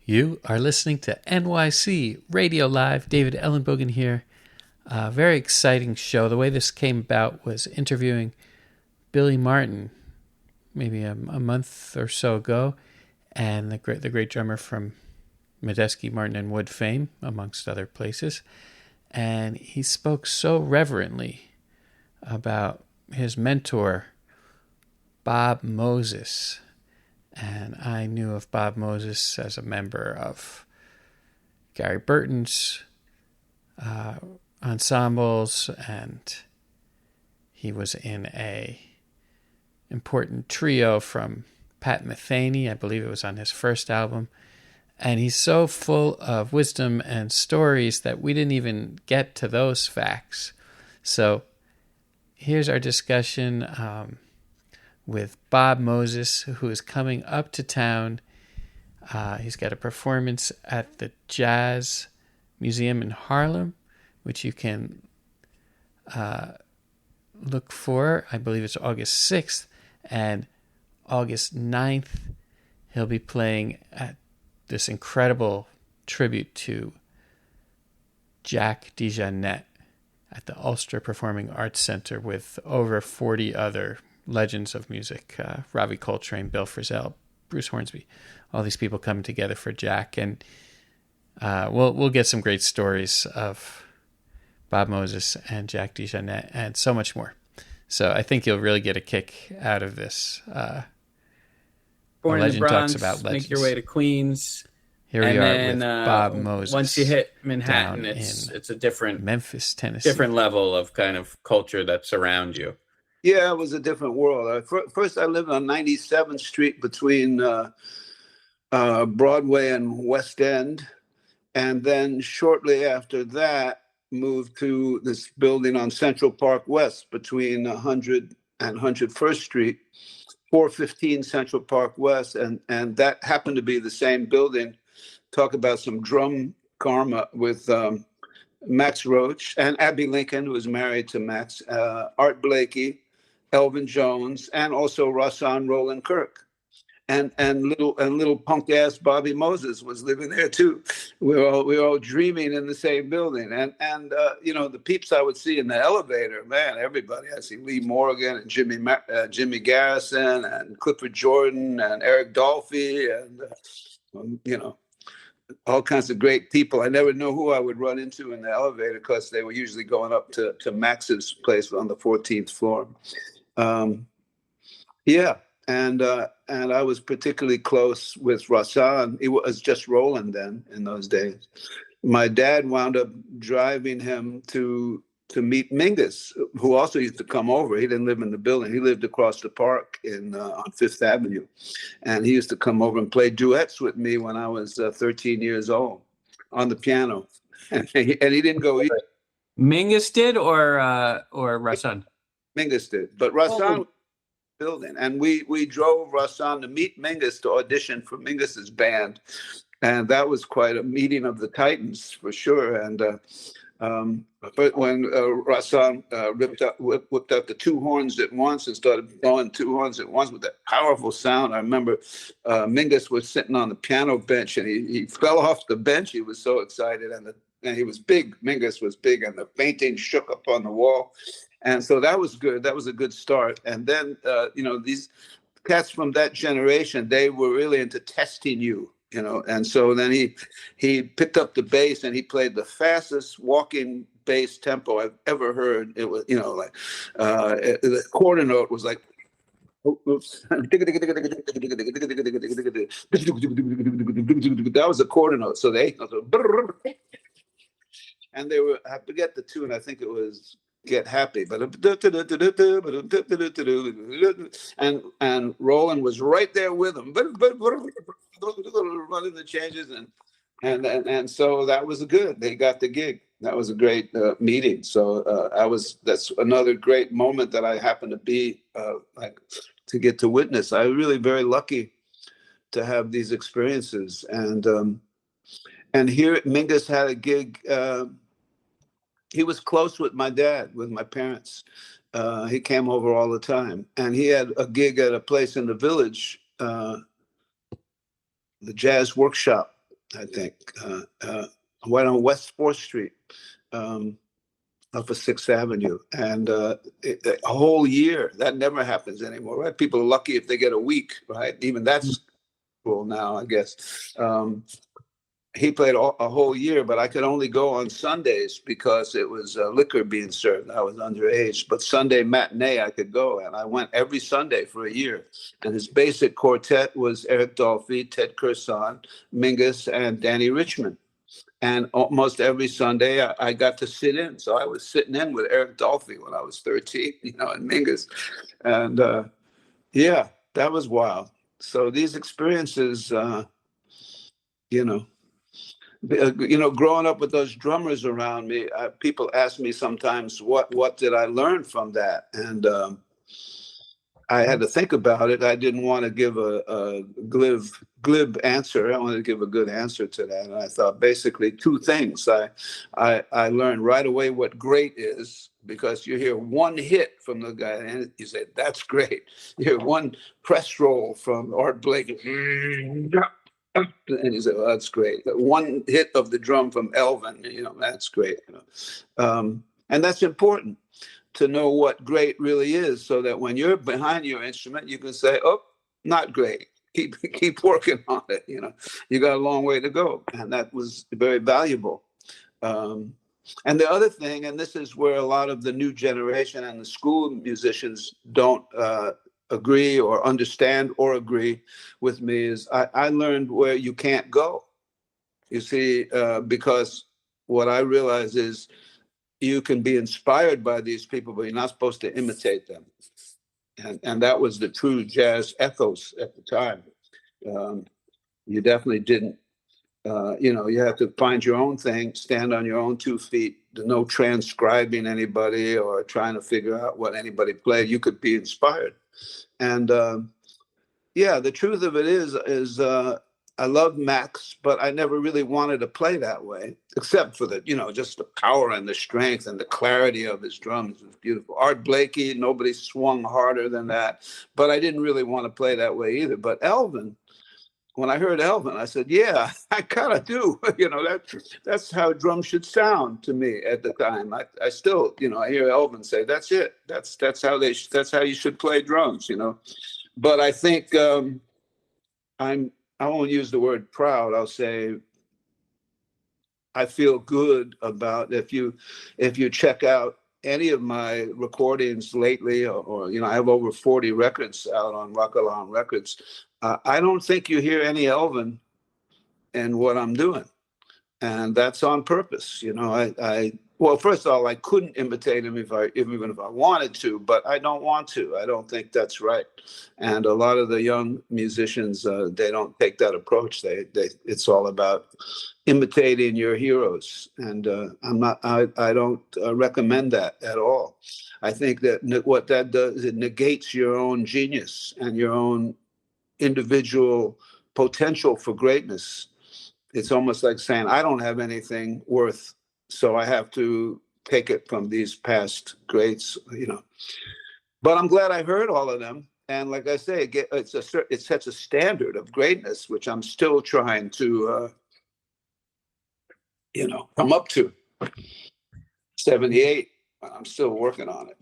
You are listening to NYC Radio Live. David Ellenbogen here. Very exciting show. The way this came about was interviewing Billy Martin maybe a month or so ago, and the great drummer from Medeski, Martin and Wood fame, amongst other places. And he spoke so reverently about his mentor, Bob Moses. And I knew of Bob Moses as a member of Gary Burton's ensembles, and he was in a important trio from Pat Metheny. I believe it was on his first album. And he's so full of wisdom and stories that we didn't even get to those facts. So here's our discussion with Bob Moses, who is coming up to town. He's got a performance at the Jazz Museum in Harlem, which you can look for. I believe it's August 6th. And August 9th, he'll be playing at this incredible tribute to DeJohnette at the Ulster Performing Arts Center with over 40 other legends of music, Ravi Coltrane, Bill Frisell, Bruce Hornsby, all these people coming together for Jack. And we'll get some great stories of Bob Moses and DeJohnette and so much more. So I think you'll really get a kick out of this. Born in the Bronx, talks about legends. Make your way to Queens. Here we are with Bob Moses. Once you hit Manhattan, it's a different Memphis, Tennessee, different level of kind of culture that's around you. Yeah, it was a different world. First, I lived on 97th Street between Broadway and West End. And then shortly after that, moved to this building on Central Park West between 100 and 101st Street, 415 Central Park West. And that happened to be the same building. Talk about some drum karma with Max Roach and Abby Lincoln, who was married to Max, Art Blakey, Elvin Jones, and also Rahsaan Roland Kirk. And little punk ass Bobby Moses was living there too. We were all dreaming in the same building. And the peeps I would see in the elevator, man, everybody. I see Lee Morgan and Jimmy Garrison and Clifford Jordan and Eric Dolphy and all kinds of great people. I never know who I would run into in the elevator because they were usually going up to Max's place on the 14th floor. And I was particularly close with Rahsaan. It was just Roland then in those days. My dad wound up driving him to meet Mingus, who also used to come over. He didn't live in the building. He lived across the park on Fifth Avenue. And he used to come over and play duets with me when I was 13 years old on the piano. And he didn't go either. Mingus did or Rahsaan? Mingus did. But Rahsaan building, and we drove Rahsaan to meet Mingus to audition for Mingus's band, and that was quite a meeting of the Titans for sure. And but when Rahsaan whipped up the two horns at once and started blowing two horns at once with that powerful sound, I remember Mingus was sitting on the piano bench and he fell off the bench. He was so excited, and he was big. Mingus was big, and the painting shook up on the wall. And so that was good. That was a good start. And then, these cats from that generation, they were really into testing you, And so then he picked up the bass and he played the fastest walking bass tempo I've ever heard. It was, the quarter note was like, that was a quarter note. So and they were, I forget the tune. I think it was Get Happy, but and Roland was right there with them, running the changes, and so that was good. They got the gig. That was a great meeting. So that's another great moment that I happened to be to get to witness. I was really very lucky to have these experiences, and here Mingus had a gig. He was close with my dad, with my parents. He came over all the time. And he had a gig at a place in the Village, the Jazz Workshop, I think. Went on West 4th Street, up of 6th Avenue. And a whole year, that never happens anymore, right? People are lucky if they get a week, right? Even that's cool now, I guess. He played a whole year, but I could only go on Sundays because it was liquor being served. I was underage, but Sunday matinee I could go, and I went every Sunday for a year. And his basic quartet was Eric Dolphy, Ted Curson, Mingus, and Danny Richmond. And almost every Sunday I got to sit in. So I was sitting in with Eric Dolphy when I was 13, and Mingus. And yeah, that was wild. So these experiences, growing up with those drummers around me, people ask me sometimes, what did I learn from that? And I had to think about it. I didn't want to give a glib answer. I wanted to give a good answer to that. And I thought basically two things. I learned right away what great is, because you hear one hit from the guy and you say, that's great. You hear one press roll from Art Blake, and you say, well, that's great. One hit of the drum from Elvin, that's great. And that's important, to know what great really is, so that when you're behind your instrument, you can say, oh, not great. Keep working on it. You got a long way to go. And that was very valuable. And the other thing, and this is where a lot of the new generation and the school musicians don't agree or understand or agree with me, is I learned where you can't go. You see, because what I realize is you can be inspired by these people, but you're not supposed to imitate them. And that was the true jazz ethos at the time. You definitely didn't, you have to find your own thing, stand on your own 2 feet. There's no transcribing anybody or trying to figure out what anybody played. You could be inspired. And the truth of it is I love Max, but I never really wanted to play that way, except for the, just the power and the strength and the clarity of his drums. It was beautiful. Art Blakey, nobody swung harder than that, but I didn't really want to play that way either. But Elvin, when I heard Elvin, I said, yeah, I kind of do. That's how drums should sound to me at the time. I still, I hear Elvin say, that's it. That's how you should play drums, But I think I won't use the word proud. I'll say I feel good about if you check out any of my recordings lately, or I have over 40 records out on Ra Kalam Records. I don't think you hear any Elvin in what I'm doing, and that's on purpose. Well, first of all, I couldn't imitate him even if I wanted to, but I don't want to. I don't think that's right. And a lot of the young musicians, they don't take that approach. It's all about imitating your heroes, and I don't recommend that at all. I think that what that does, it negates your own genius and your own individual potential for greatness. It's almost like saying, I don't have anything worth, so I have to take it from these past greats, But I'm glad I heard all of them. And like I say, it sets a standard of greatness, which I'm still trying to, come up to. 78, I'm still working on it.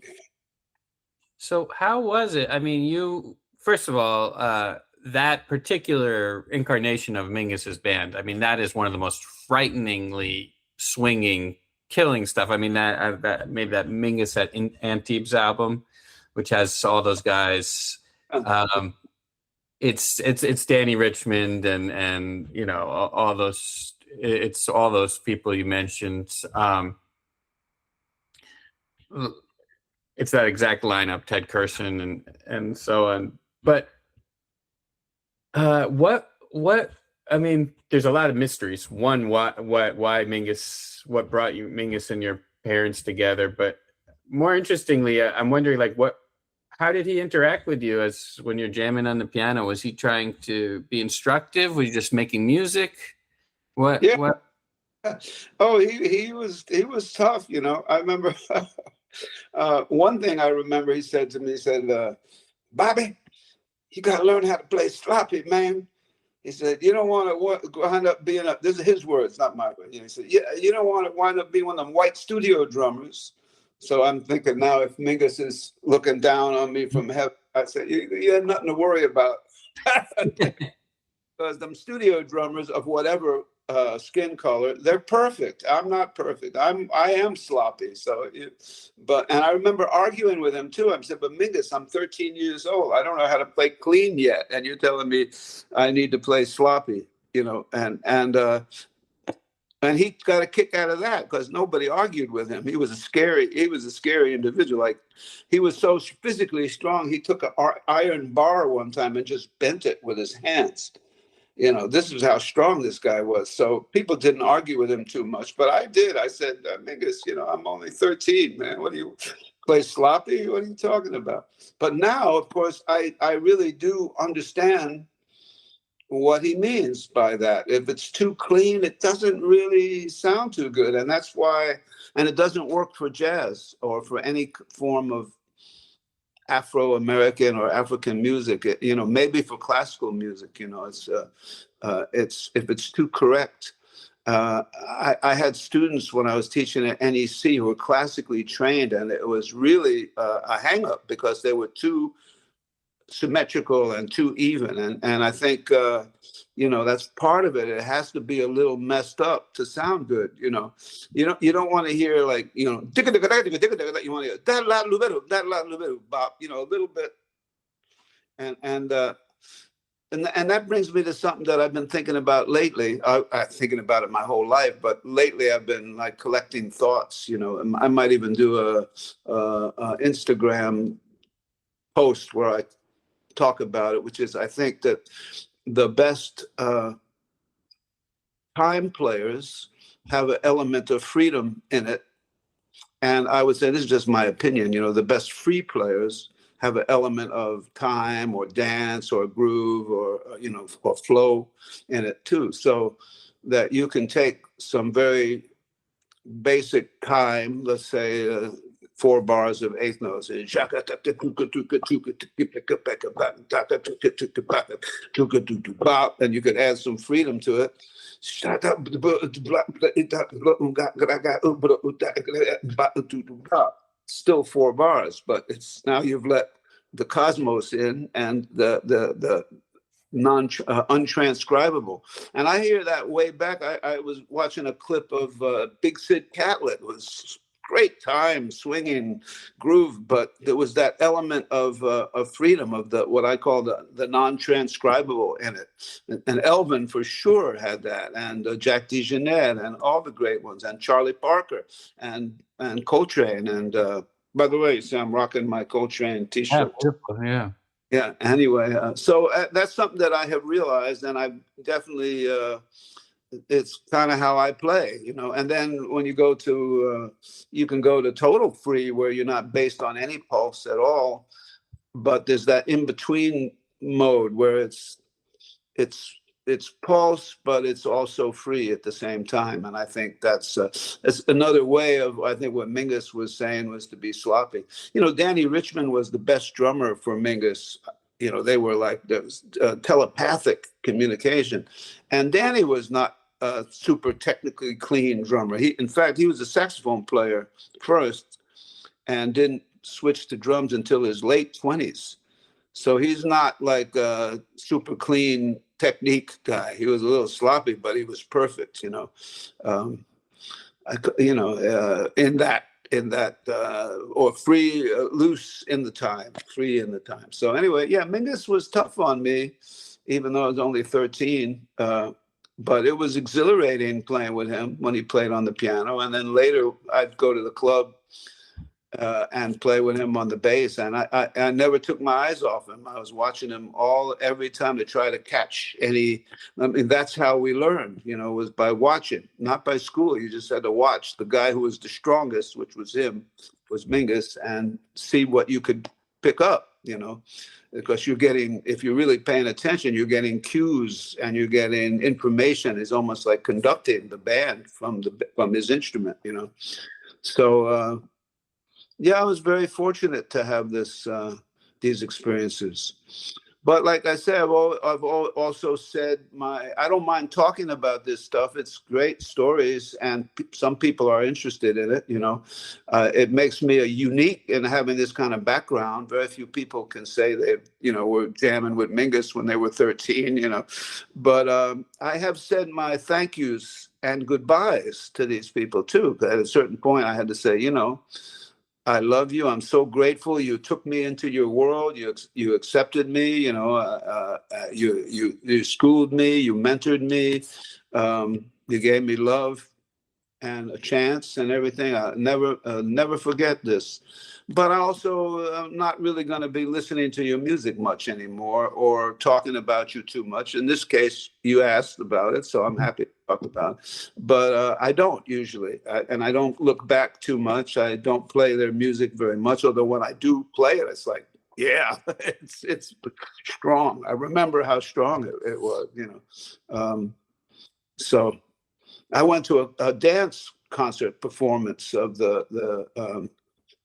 So how was it? I mean, first of all, that particular incarnation of Mingus's band, I mean, that is one of the most frighteningly swinging, killing stuff. I mean, that maybe that Mingus at Antibes album, which has all those guys. It's Danny Richmond and all those. It's all those people you mentioned. It's that exact lineup, Ted Curson and so on. But what? I mean, there's a lot of mysteries. One, why Mingus? What brought you Mingus and your parents together? But more interestingly, I'm wondering, how did he interact with you as when you're jamming on the piano? Was he trying to be instructive? Was he just making music? What? Yeah. What? Oh, he was tough. I remember one thing I remember he said to me, Bobby, you got to learn how to play sloppy, man. He said, you don't want to wind up being this is his words, not my words. He said, yeah, you don't want to wind up being one of them white studio drummers. So I'm thinking now, if Mingus is looking down on me from heaven, I said, you have nothing to worry about. Because them studio drummers of whatever skin color, they're perfect. I'm not perfect. I am sloppy. So, and I remember arguing with him too. I said, but Mingus, I'm 13 years old. I don't know how to play clean yet, and you're telling me I need to play sloppy, and he got a kick out of that because nobody argued with him. He was a scary individual. Like, he was so physically strong. He took an iron bar one time and just bent it with his hands. This is how strong this guy was. So people didn't argue with him too much, but I did. I said, Mingus, I'm only 13, man. What do you play sloppy? What are you talking about? But now, of course, I really do understand what he means by that. If it's too clean, it doesn't really sound too good. And that's why, and it doesn't work for jazz or for any form of Afro-American or African music, maybe for classical music, it's if it's too correct. I had students when I was teaching at NEC who were classically trained, and it was really a hang-up because they were too symmetrical and too even. And I think, that's part of it. It has to be a little messed up to sound good. You don't want to hear like, you want to hear bop, a little bit. And that brings me to something that I've been thinking about lately. I'm thinking about it my whole life, but lately I've been like collecting thoughts, I might even do a Instagram post where I talk about it, which is, I think that the best time players have an element of freedom in it. And I would say, this is just my opinion, the best free players have an element of time or dance or groove or flow in it too. So that you can take some very basic time, let's say 4 bars of eighth notes, and you could add some freedom to it. Still 4 bars, but it's now you've let the cosmos in and the untranscribable. And I hear that way back. I was watching a clip of Big Sid Catlett. It was great time, swinging groove, but there was that element of freedom, of what I call the non-transcribable in it. And Elvin for sure had that, and Jack DeJohnette, and all the great ones, and Charlie Parker, and Coltrane. And by the way, see, I'm rocking my Coltrane T-shirt. Yeah. Yeah. Anyway, so that's something that I have realized, and I definitely. It's kind of how I play, and then when you go to, you can go to total free where you're not based on any pulse at all, but there's that in-between mode where it's pulse, but it's also free at the same time. And I think that's another way of, I think what Mingus was saying was to be sloppy. Danny Richmond was the best drummer for Mingus. They were like, there was telepathic communication. And Danny was not a super technically clean drummer. In fact, he was a saxophone player first and didn't switch to drums until his late 20s. So he's not like a super clean technique guy. He was a little sloppy, but he was perfect, in that, or free, loose in the time, free in the time. So anyway, yeah, Mingus was tough on me, even though I was only 13. But it was exhilarating playing with him when he played on the piano. And then later I'd go to the club and play with him on the bass. And I never took my eyes off him. I was watching him every time to try to catch any. I mean, that's how we learned, was by watching, not by school. You just had to watch the guy who was the strongest, which was him, was Mingus, and see what you could pick up, because if you're really paying attention, you're getting cues and you're getting information. It's almost like conducting the band from his instrument, So, yeah, I was very fortunate to have these experiences. But like I said, I've also said I don't mind talking about this stuff. It's great stories, and some people are interested in it. It makes me a unique in having this kind of background. Very few people can say they, were jamming with Mingus when they were 13. But I have said my thank yous and goodbyes to these people too. At a certain point, I had to say, I love you. I'm so grateful. You took me into your world. You accepted me. You schooled me. You mentored me. You gave me love and a chance and everything. I'll never forget this. But I also am not really going to be listening to your music much anymore or talking about you too much. In this case, you asked about it, so I'm happy to talk about it. But I don't usually, and I don't look back too much. I don't play their music very much, although when I do play it, it's like, yeah, it's strong. I remember how strong it was, So I went to a dance concert performance of the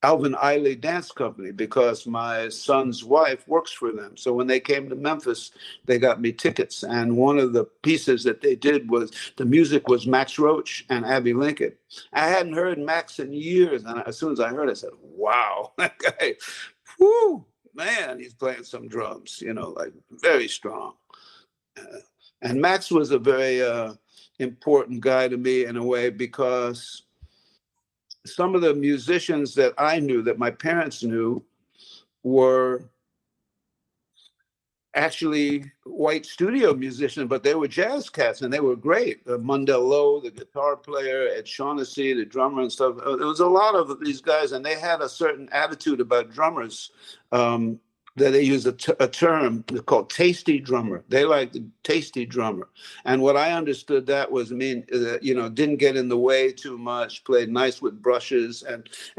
Alvin Ailey Dance Company because my son's wife works for them. So when they came to Memphis, they got me tickets. And one of the pieces that they did was the music was Max Roach and Abbey Lincoln. I hadn't heard Max in years. And as soon as I heard it, I said, wow, that guy, whoo, man, he's playing some drums, like very strong. And Max was a very important guy to me in a way because some of the musicians that I knew, that my parents knew, were actually white studio musicians, but they were jazz cats and they were great. Mundell Lowe, the guitar player, Ed Shaughnessy, the drummer and stuff. There was a lot of these guys, and they had a certain attitude about drummers. That they use a term called tasty drummer. They like the tasty drummer. And what I understood that was didn't get in the way too much, played nice with brushes.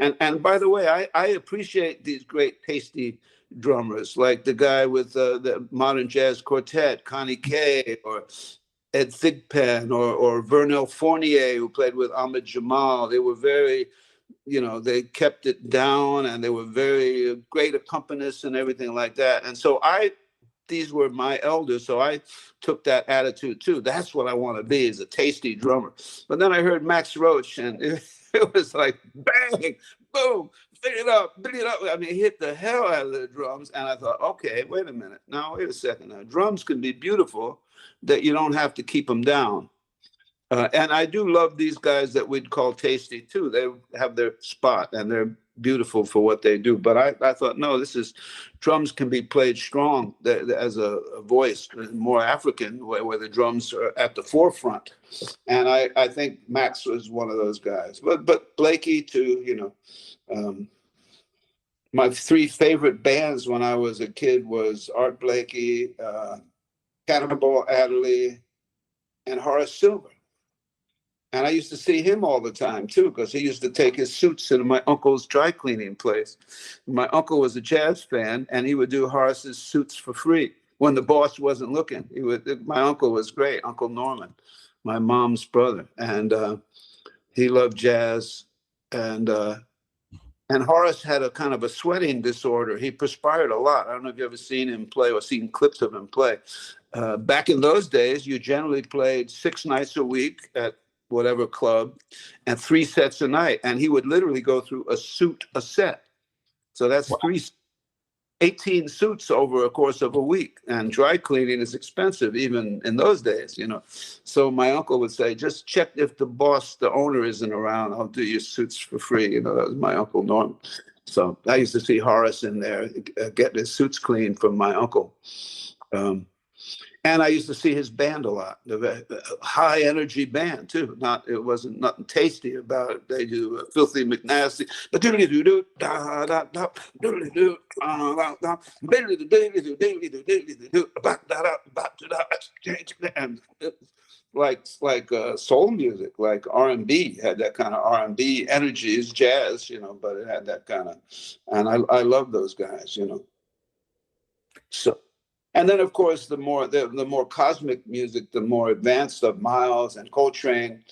And by the way, I appreciate these great tasty drummers, like the guy with the Modern Jazz Quartet, Connie Kay, or Ed Thigpen, or Vernel Fournier, who played with Ahmed Jamal. They were very, they kept it down, and they were very great accompanists and everything like that. And so these were my elders, so I took that attitude too. That's what I want to be, is a tasty drummer. But then I heard Max Roach, and it was like bang, boom, pick it up. I mean, he hit the hell out of the drums, and I thought, okay, wait a minute. Now, wait a second. Now, drums can be beautiful, that you don't have to keep them down. And I do love these guys that we'd call tasty too. They have their spot and they're beautiful for what they do. But I thought, no, drums can be played strong as a voice, more African, where the drums are at the forefront. And I think Max was one of those guys. But Blakey too, my three favorite bands when I was a kid was Art Blakey, Cannonball Adderley, and Horace Silver. And I used to see him all the time, too, because he used to take his suits to my uncle's dry cleaning place. My uncle was a jazz fan, and he would do Horace's suits for free when the boss wasn't looking. My uncle was great, Uncle Norman, my mom's brother. And he loved jazz. And Horace had a kind of a sweating disorder. He perspired a lot. I don't know if you've ever seen him play or seen clips of him play. Back in those days, you generally played 6 nights a week at whatever club, and 3 sets a night. And he would literally go through a suit a set. So that's 18 suits over a course of a week. And dry cleaning is expensive, even in those days, So my uncle would say, just check if the owner isn't around. I'll do your suits for free. That was my Uncle Norm. So I used to see Horace in there getting his suits cleaned from my uncle. And I used to see his band a lot, the high energy band too. It wasn't nothing tasty about it. They do Filthy McNasty, but doodly-doo-doo, da-da-da, doodly-doo, da-da-da, and like soul music, like R&B, had that kind of R&B energy. It's jazz, but it had that kind of, and I love those guys, So. And then, of course, the more cosmic music, the more advanced stuff, Miles and Coltrane.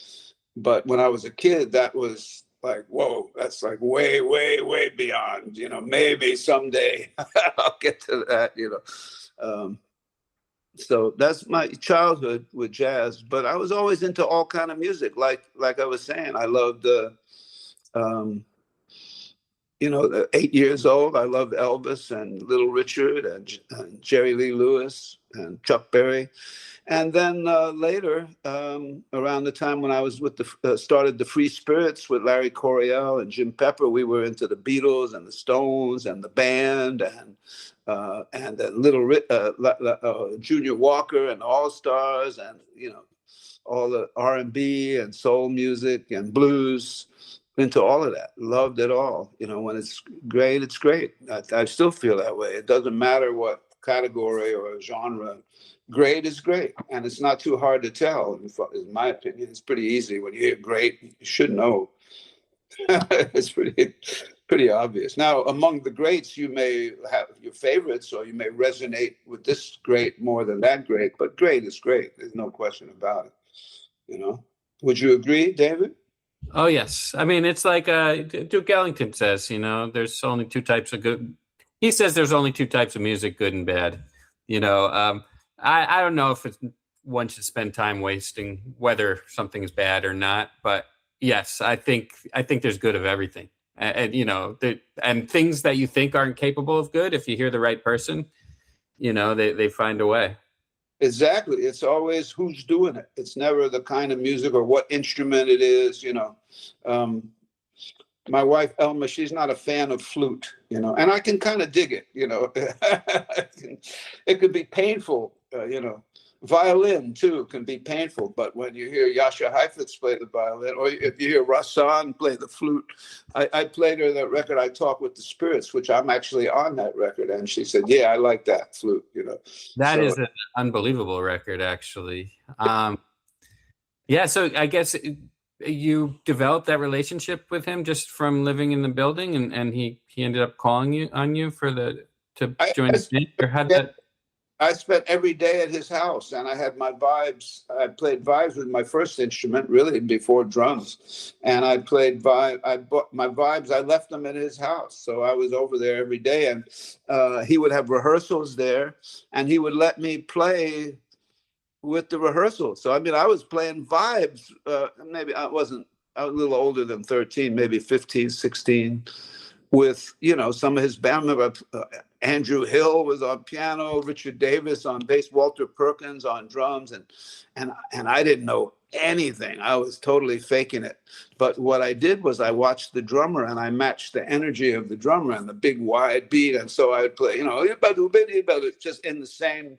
But when I was a kid, that was like, whoa, that's like way, way, way beyond. Maybe someday I'll get to that. So that's my childhood with jazz. But I was always into all kind of music. Like I was saying, I loved, at 8 years old, I loved Elvis and Little Richard and Jerry Lee Lewis and Chuck Berry. And then later, around the time when I was with started the Free Spirits with Larry Coryell and Jim Pepper, we were into the Beatles and the Stones and the band and then Junior Walker and All Stars and all the R&B and soul music and blues. Into all of that, loved it all. When it's great, it's great. I still feel that way. It doesn't matter what category or genre. Great is great, and it's not too hard to tell. In my opinion, it's pretty easy. When you hear great, you should know. It's pretty obvious. Now, among the greats, you may have your favorites, or you may resonate with this great more than that great. But great is great. There's no question about it. Would you agree, David? Oh yes. I mean, it's like Duke Ellington says. There's only two types of good. He says there's only two types of music: good and bad. I don't know if one should spend time wasting whether something is bad or not, but yes, I think there's good of everything, and and things that you think aren't capable of good, if you hear the right person, they find a way. Exactly. It's always who's doing it. It's never the kind of music or what instrument it is. My wife Elma, she's not a fan of flute, and I can kind of dig it. It could be painful. Violin too can be painful, but when you hear Jascha Heifetz play the violin, or if you hear Rahsaan play the flute, I played her that record, I Talk with the Spirits, which I'm actually on that record, and she said, "Yeah, I like that flute." That is an unbelievable record, actually. So I guess you developed that relationship with him just from living in the building, and he ended up calling on you to join the band, or how did that? I spent every day at his house, and I had my vibes. I played vibes with my first instrument, really, before drums. And I played vibes. I bought my vibes. I left them at his house. So I was over there every day, and he would have rehearsals there, and he would let me play with the rehearsals. So, I was playing vibes. Maybe I was a little older than 13, maybe 15, 16, with, some of his band members. Andrew Hill was on piano, Richard Davis on bass, Walter Perkins on drums, and I didn't know anything. I was totally faking it. But what I did was I watched the drummer and I matched the energy of the drummer and the big wide beat, and so I would play, just in the same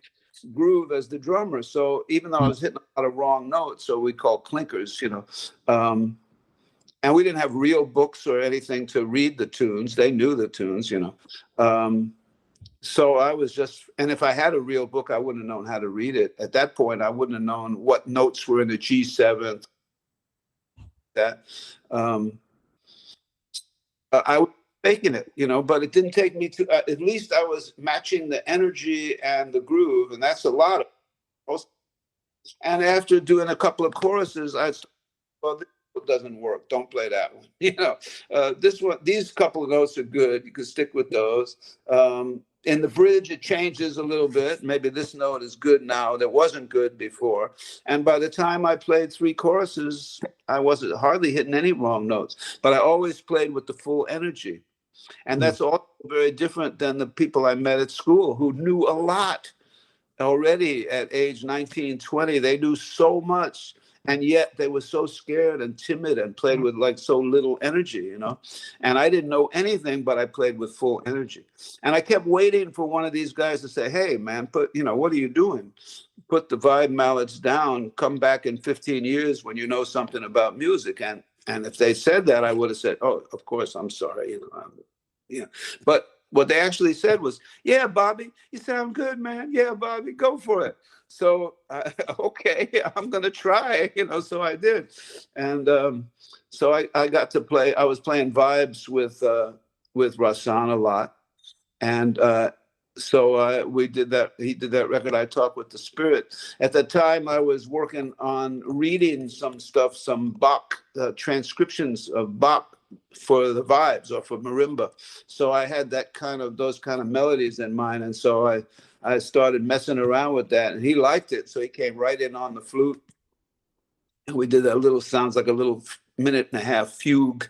groove as the drummer. So even though I was hitting a lot of wrong notes, so we call clinkers, and we didn't have real books or anything to read the tunes. They knew the tunes, So I was just, and if I had a real book, I wouldn't have known how to read it. At that point, I wouldn't have known what notes were in the G7. I was faking it, but it didn't take me to, at least I was matching the energy and the groove, and that's a lot of. And after doing a couple of choruses, this doesn't work. Don't play that one. This one, these couple of notes are good. You can stick with those. In the bridge, it changes a little bit. Maybe this note is good now that wasn't good before. And by the time I played 3 choruses, I wasn't hardly hitting any wrong notes. But I always played with the full energy. And that's all very different than the people I met at school who knew a lot already at age 19, 20. They knew so much. And yet they were so scared and timid and played with like so little energy, And I didn't know anything, but I played with full energy. And I kept waiting for one of these guys to say, "Hey, man, what are you doing? Put the vibe mallets down. Come back in 15 years when you know something about music." And if they said that, I would have said, "Oh, of course, I'm sorry." But what they actually said was, "Yeah, Bobby, you sound good, man. Yeah, Bobby, go for it." So, okay, I'm going to try, so I did. And so I got to play, I was playing vibes with Rahsaan a lot. And so we did that, he did that record, I Talk with the Spirit. At the time, I was working on reading some stuff, some Bach, transcriptions of Bach for the vibes or for marimba. So I had those kind of melodies in mind. And so I I started messing around with that, and he liked it, so he came right in on the flute. And we did that little, sounds like a little minute and a half fugue.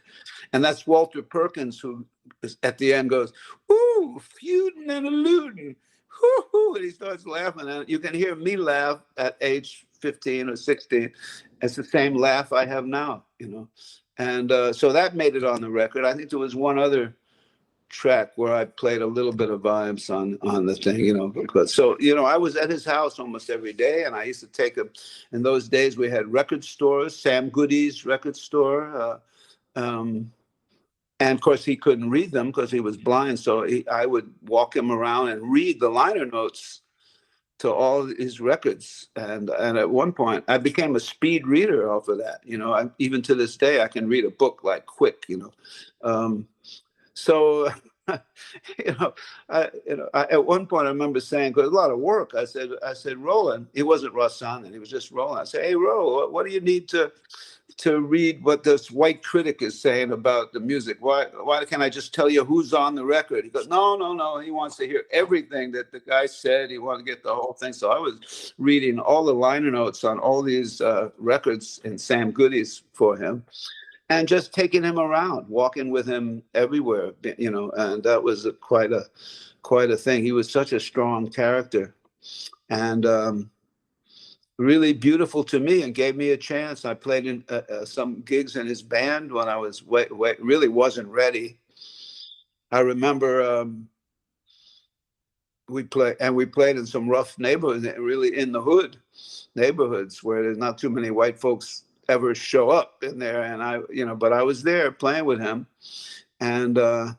And that's Walter Perkins, who at the end goes, "Ooh, feuding and alluding, hoo-hoo," and he starts laughing. And you can hear me laugh at age 15 or 16. It's the same laugh I have now, you know. And so that made it on the record. I think there was one other track where I played a little bit of vibes on the thing, you know, because so, you know, I was at his house almost every day, and I used to take him. In those days, we had record stores, Sam Goody's record store, and of course he couldn't read them because he was blind. So I would walk him around and read the liner notes to all his records. And at one point I became a speed reader off of that. You know, even to this day, I can read a book like quick, you know. So, at one point I remember saying, because a lot of work, I said, Roland, he wasn't Rahsaan, and he was just Roland. I said, "Hey, Ro, what do you need to read what this white critic is saying about the music? Why can't I just tell you who's on the record?" He goes, no. He wants to hear everything that the guy said. He wanted to get the whole thing. So I was reading all the liner notes on all these records in Sam Goody's for him, and just taking him around, walking with him everywhere, you know. And that was quite a thing. He was such a strong character, and really beautiful to me, and gave me a chance. I played in some gigs in his band when I was really wasn't ready. I remember we played in some rough neighborhoods, really in the hood neighborhoods where there's not too many white folks ever show up in there. And but I was there playing with him, and I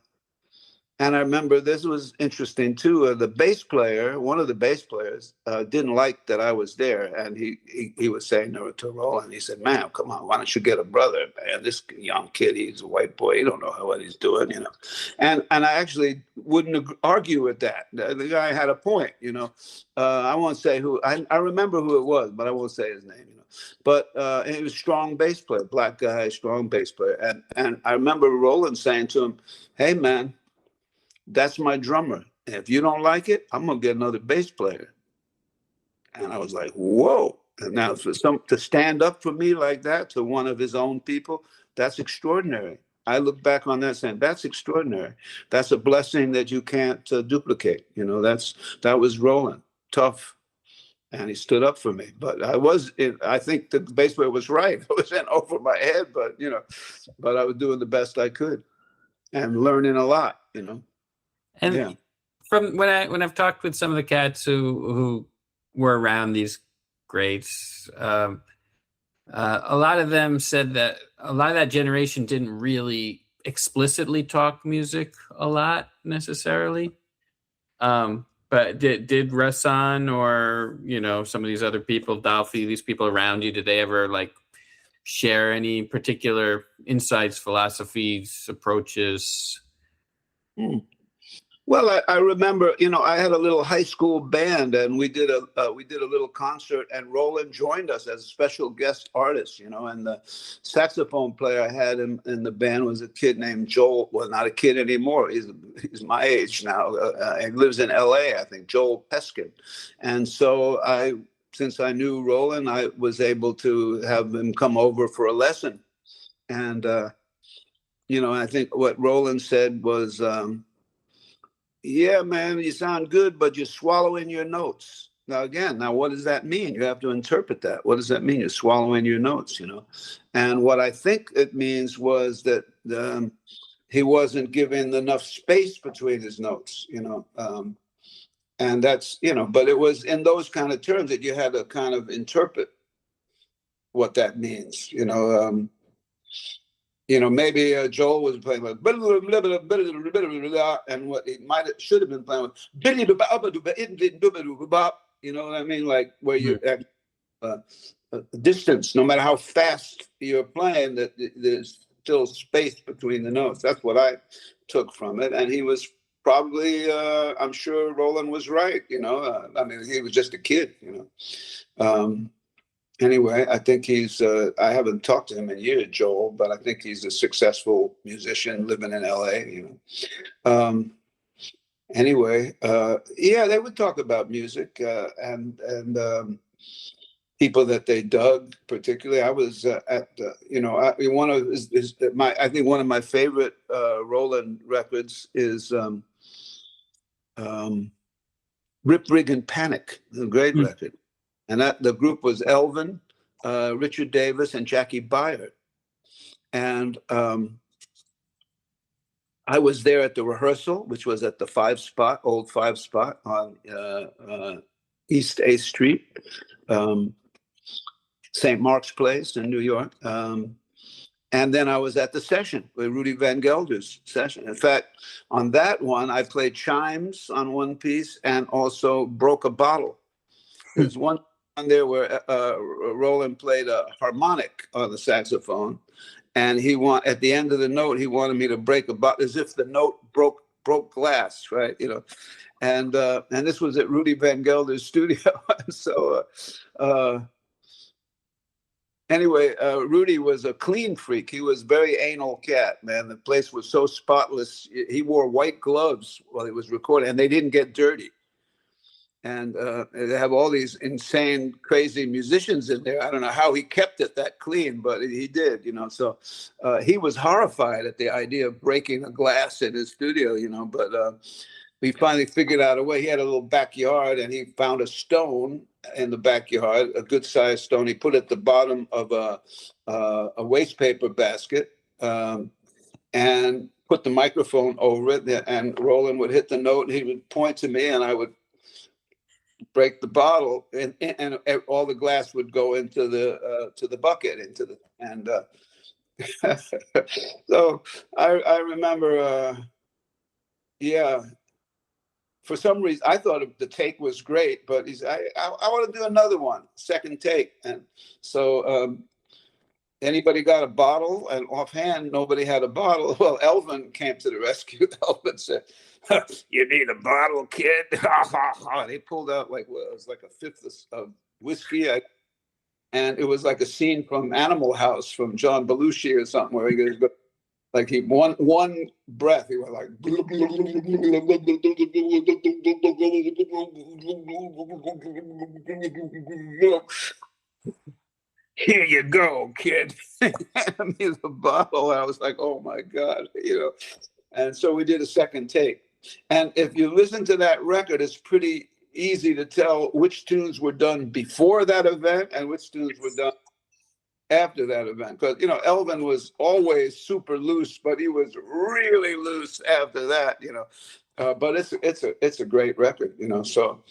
remember this was interesting too. The bass player, one of the bass players, didn't like that I was there, and he was saying to Roland, he said, "Man, come on, why don't you get a brother, man? This young kid, he's a white boy, he don't know what he's doing, you know." And I actually wouldn't argue with that. The guy had a point, you know. I won't say who. I remember who it was, but I won't say his name, you know. But he was a strong bass player, black guy, strong bass player, and I remember Roland saying to him, "Hey, man, that's my drummer. If you don't like it, I'm gonna get another bass player." And I was like, "Whoa!" And now to stand up for me like that to one of his own people, that's extraordinary. I look back on that saying, that's extraordinary. That's a blessing that you can't duplicate. You know, that was Roland, tough, and he stood up for me. But I think the bass player was right. I was in over my head, but I was doing the best I could and learning a lot, you know. And yeah. From when I've talked with some of the cats who were around these greats, a lot of them said that a lot of that generation didn't really explicitly talk music a lot necessarily. But did Rahsaan or some of these other people, Dalfi, these people around you, did they ever like share any particular insights, philosophies, approaches? Well, I remember, I had a little high school band, and we did a little concert, and Roland joined us as a special guest artist, and the saxophone player I had in the band was a kid named Joel. Well, not a kid anymore. He's my age now. He lives in L.A., I think, Joel Peskin. And so since I knew Roland, I was able to have him come over for a lesson. And, I think what Roland said was, "Yeah, man, you sound good, but you're swallowing your notes." Now, what does that mean? You have to interpret that. What does that mean? You're swallowing your notes, And what I think it means was that he wasn't giving enough space between his notes, and that's, but it was in those kind of terms that you had to kind of interpret what that means, maybe Joel was playing with, and what he should have been playing with, you know what I mean? Like where you're at distance, no matter how fast you're playing, that there's still space between the notes. That's what I took from it. And he was probably, I'm sure Roland was right, he was just a kid, Anyway, I think he's, I haven't talked to him in years, Joel, but I think he's a successful musician living in LA, anyway, yeah, they would talk about music and people that they dug. Particularly, I was at one of I think one of my favorite Roland records is Rip Rig and Panic, a great record, and that the group was Elvin, Richard Davis, and Jackie Byard, and I was there at the rehearsal, which was at the old Five Spot on East 8th Street, St. Mark's Place in New York. And then I was at the session with Rudy Van Gelder's session. In fact, on that one, I played chimes on one piece and also Broke a Bottle. There's one on there where Roland played a harmonic on the saxophone. And at the end of the note, he wanted me to break a bottle, as if the note broke glass, right? And this was at Rudy Van Gelder's studio. So anyway, Rudy was a clean freak. He was very anal cat, man. The place was so spotless. He wore white gloves while he was recording, and they didn't get dirty. And they have all these insane, crazy musicians in there. I don't know how he kept it that clean, but he did, So he was horrified at the idea of breaking a glass in his studio, But we finally figured out a way. He had a little backyard, and he found a stone in the backyard, a good-sized stone. He put it at the bottom of a waste paper basket and put the microphone over it. And Roland would hit the note, and he would point to me, and I would break the bottle, and all the glass would go into the bucket, so I remember, for some reason I thought the take was great, but I want to do another one, second take, and so anybody got a bottle? And offhand, nobody had a bottle. Well, Elvin came to the rescue. Elvin said, "You need a bottle, kid." They pulled out it was like a fifth of whiskey, and it was like a scene from Animal House from John Belushi or something, where he goes, like he one breath, he went like, "Here you go, kid." Handed me the bottle. I was like, "Oh my God," And so we did a second take. And if you listen to that record, it's pretty easy to tell which tunes were done before that event and which tunes were done after that event. Because, Elvin was always super loose, but he was really loose after that, But it's a great record, So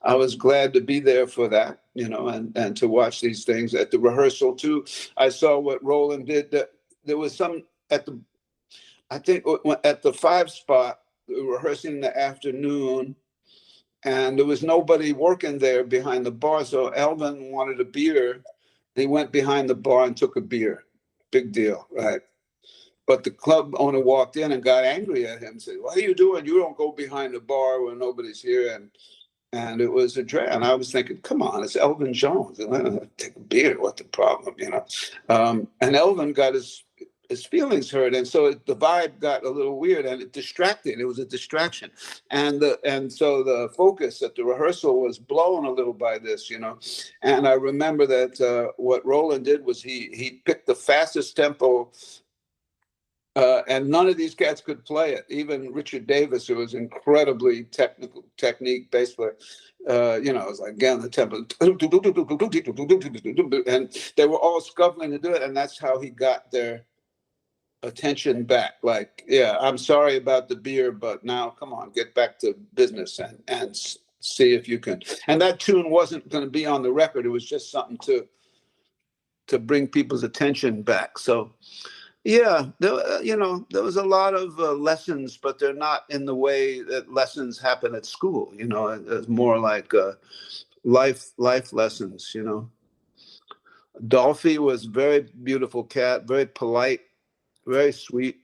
I was glad to be there for that, and to watch these things at the rehearsal too. I saw what Roland did. There was some at the Five Spot, rehearsing in the afternoon, and there was nobody working there behind the bar. So Elvin wanted a beer. He went behind the bar and took a beer. Big deal, right? But the club owner walked in and got angry at him, said, "What are you doing? You don't go behind the bar when nobody's here." And it was a drag. And I was thinking, come on, it's Elvin Jones. Take a beer. What the problem, And Elvin got his feelings hurt, and so the vibe got a little weird, and it distracted. It was a distraction, and so the focus at the rehearsal was blown a little by this, And I remember that what Roland did was he picked the fastest tempo, and none of these cats could play it. Even Richard Davis, who was incredibly technique bass player, it was like, again, the tempo, and they were all scuffling to do it, and that's how he got their attention back. Like, yeah, I'm sorry about the beer, but now come on, get back to business and see if you can. And that tune wasn't going to be on the record. It was just something to bring people's attention back. So yeah, there was a lot of lessons, but they're not in the way that lessons happen at school. It's more like life lessons. Dolphy was a very beautiful cat, very polite, very sweet,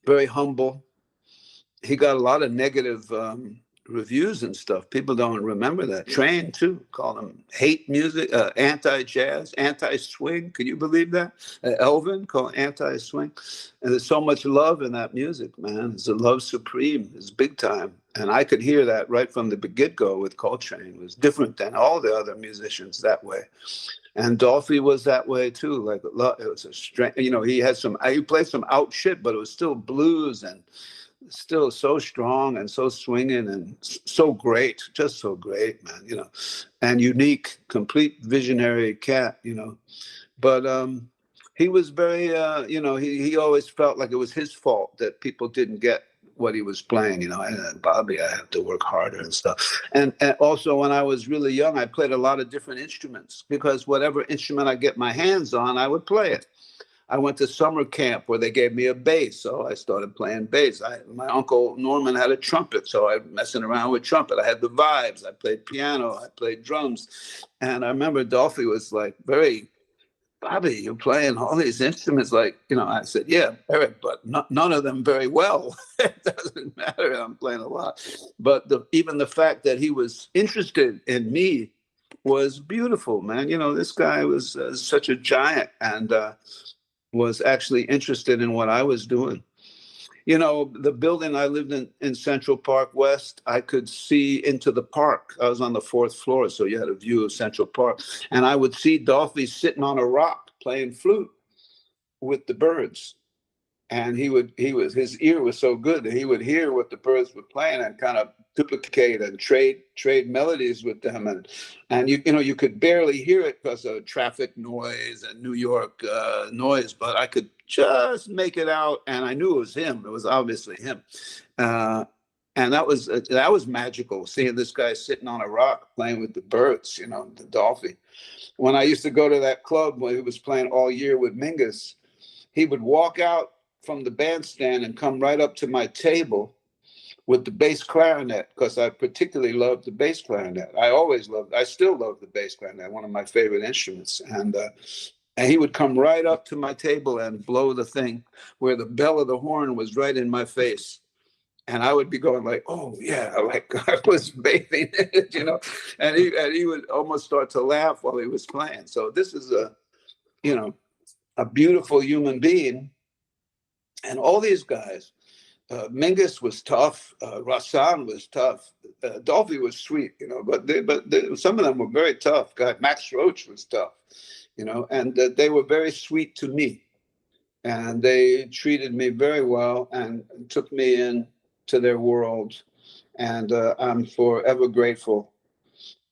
very humble. He got a lot of negative reviews and stuff. People don't remember that. Train too, called them hate music, anti-jazz, anti-swing. Can you believe that? Elvin called anti-swing. And there's so much love in that music, man. It's a love supreme. It's big time. And I could hear that right from the get-go with Coltrane. It was different than all the other musicians that way. And Dolphy was that way too. Like it was a strength. You know, he played some out shit, but it was still blues and still so strong and so swinging and so great, just so great, man, you know, and unique, complete visionary cat, you know. But he was very, you know, he always felt like it was his fault that people didn't get what he was playing, you know. And Bobby, I have to work harder and stuff. And also when I was really young, I played a lot of different instruments because whatever instrument I get my hands on, I would play it. I went to summer camp where they gave me a bass, so I started playing bass. My uncle Norman had a trumpet, so I was messing around with trumpet. I had the vibes. I played piano. I played drums. And I remember Dolphy was like, Bobby, you're playing all these instruments. Like, you know, I said, yeah, Eric, but none of them very well. It doesn't matter. I'm playing a lot. But even the fact that he was interested in me was beautiful, man. You know, this guy was such a giant and was actually interested in what I was doing. You know, the building I lived in Central Park West, I could see into the park. I was on the 4th floor, so you had a view of Central Park. And I would see Dolphy sitting on a rock playing flute with the birds. And his ear was so good that he would hear what the birds were playing and kind of duplicate and trade melodies with them. And you know, you could barely hear it because of traffic noise and New York noise, but I could just make it out. And I knew it was him. It was obviously him. And that was magical, seeing this guy sitting on a rock playing with the birds, you know, the Dolphy. When I used to go to that club where he was playing all year with Mingus, he would walk out from the bandstand and come right up to my table with the bass clarinet, because I particularly loved the bass clarinet. I still love the bass clarinet, one of my favorite instruments. And he would come right up to my table and blow the thing where the bell of the horn was right in my face. And I would be going like, oh yeah, like I was bathing in it, you know. And he would almost start to laugh while he was playing. So this is a beautiful human being. And all these guys, Mingus was tough, Rahsaan was tough, Dolphy was sweet, you know, but some of them were very tough. God, Max Roach was tough, you know, and they were very sweet to me. And they treated me very well and took me into their world. And I'm forever grateful.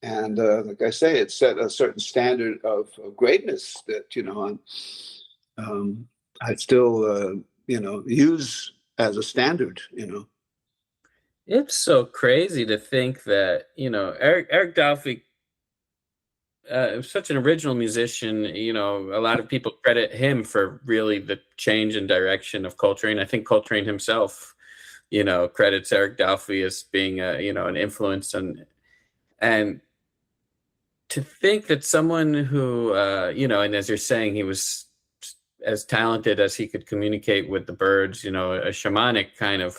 And like I say, it set a certain standard of greatness that, you know, I still, you know, use as a standard, you know. It's so crazy to think that, you know, Eric Dolphy was such an original musician. You know, a lot of people credit him for really the change in direction of Coltrane. I think Coltrane himself, you know, credits Eric Dolphy as being you know, an influence. And to think that someone who, you know, and as you're saying, he was as talented as he could communicate with the birds, you know, a shamanic kind of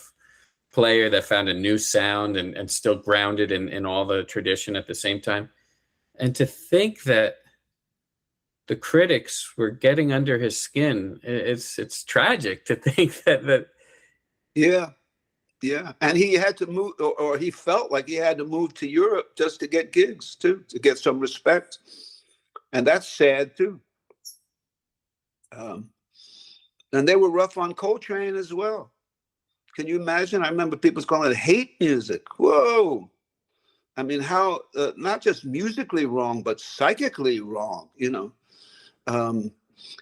player that found a new sound and still grounded in all the tradition at the same time. And to think that the critics were getting under his skin, it's tragic to think that. Yeah. And he had to move, or he felt like he had to move to Europe just to get gigs too, to get some respect. And that's sad too. And they were rough on Coltrane as well. Can you imagine? I remember people calling it hate music. Whoa. I mean, how, not just musically wrong, but psychically wrong, you know.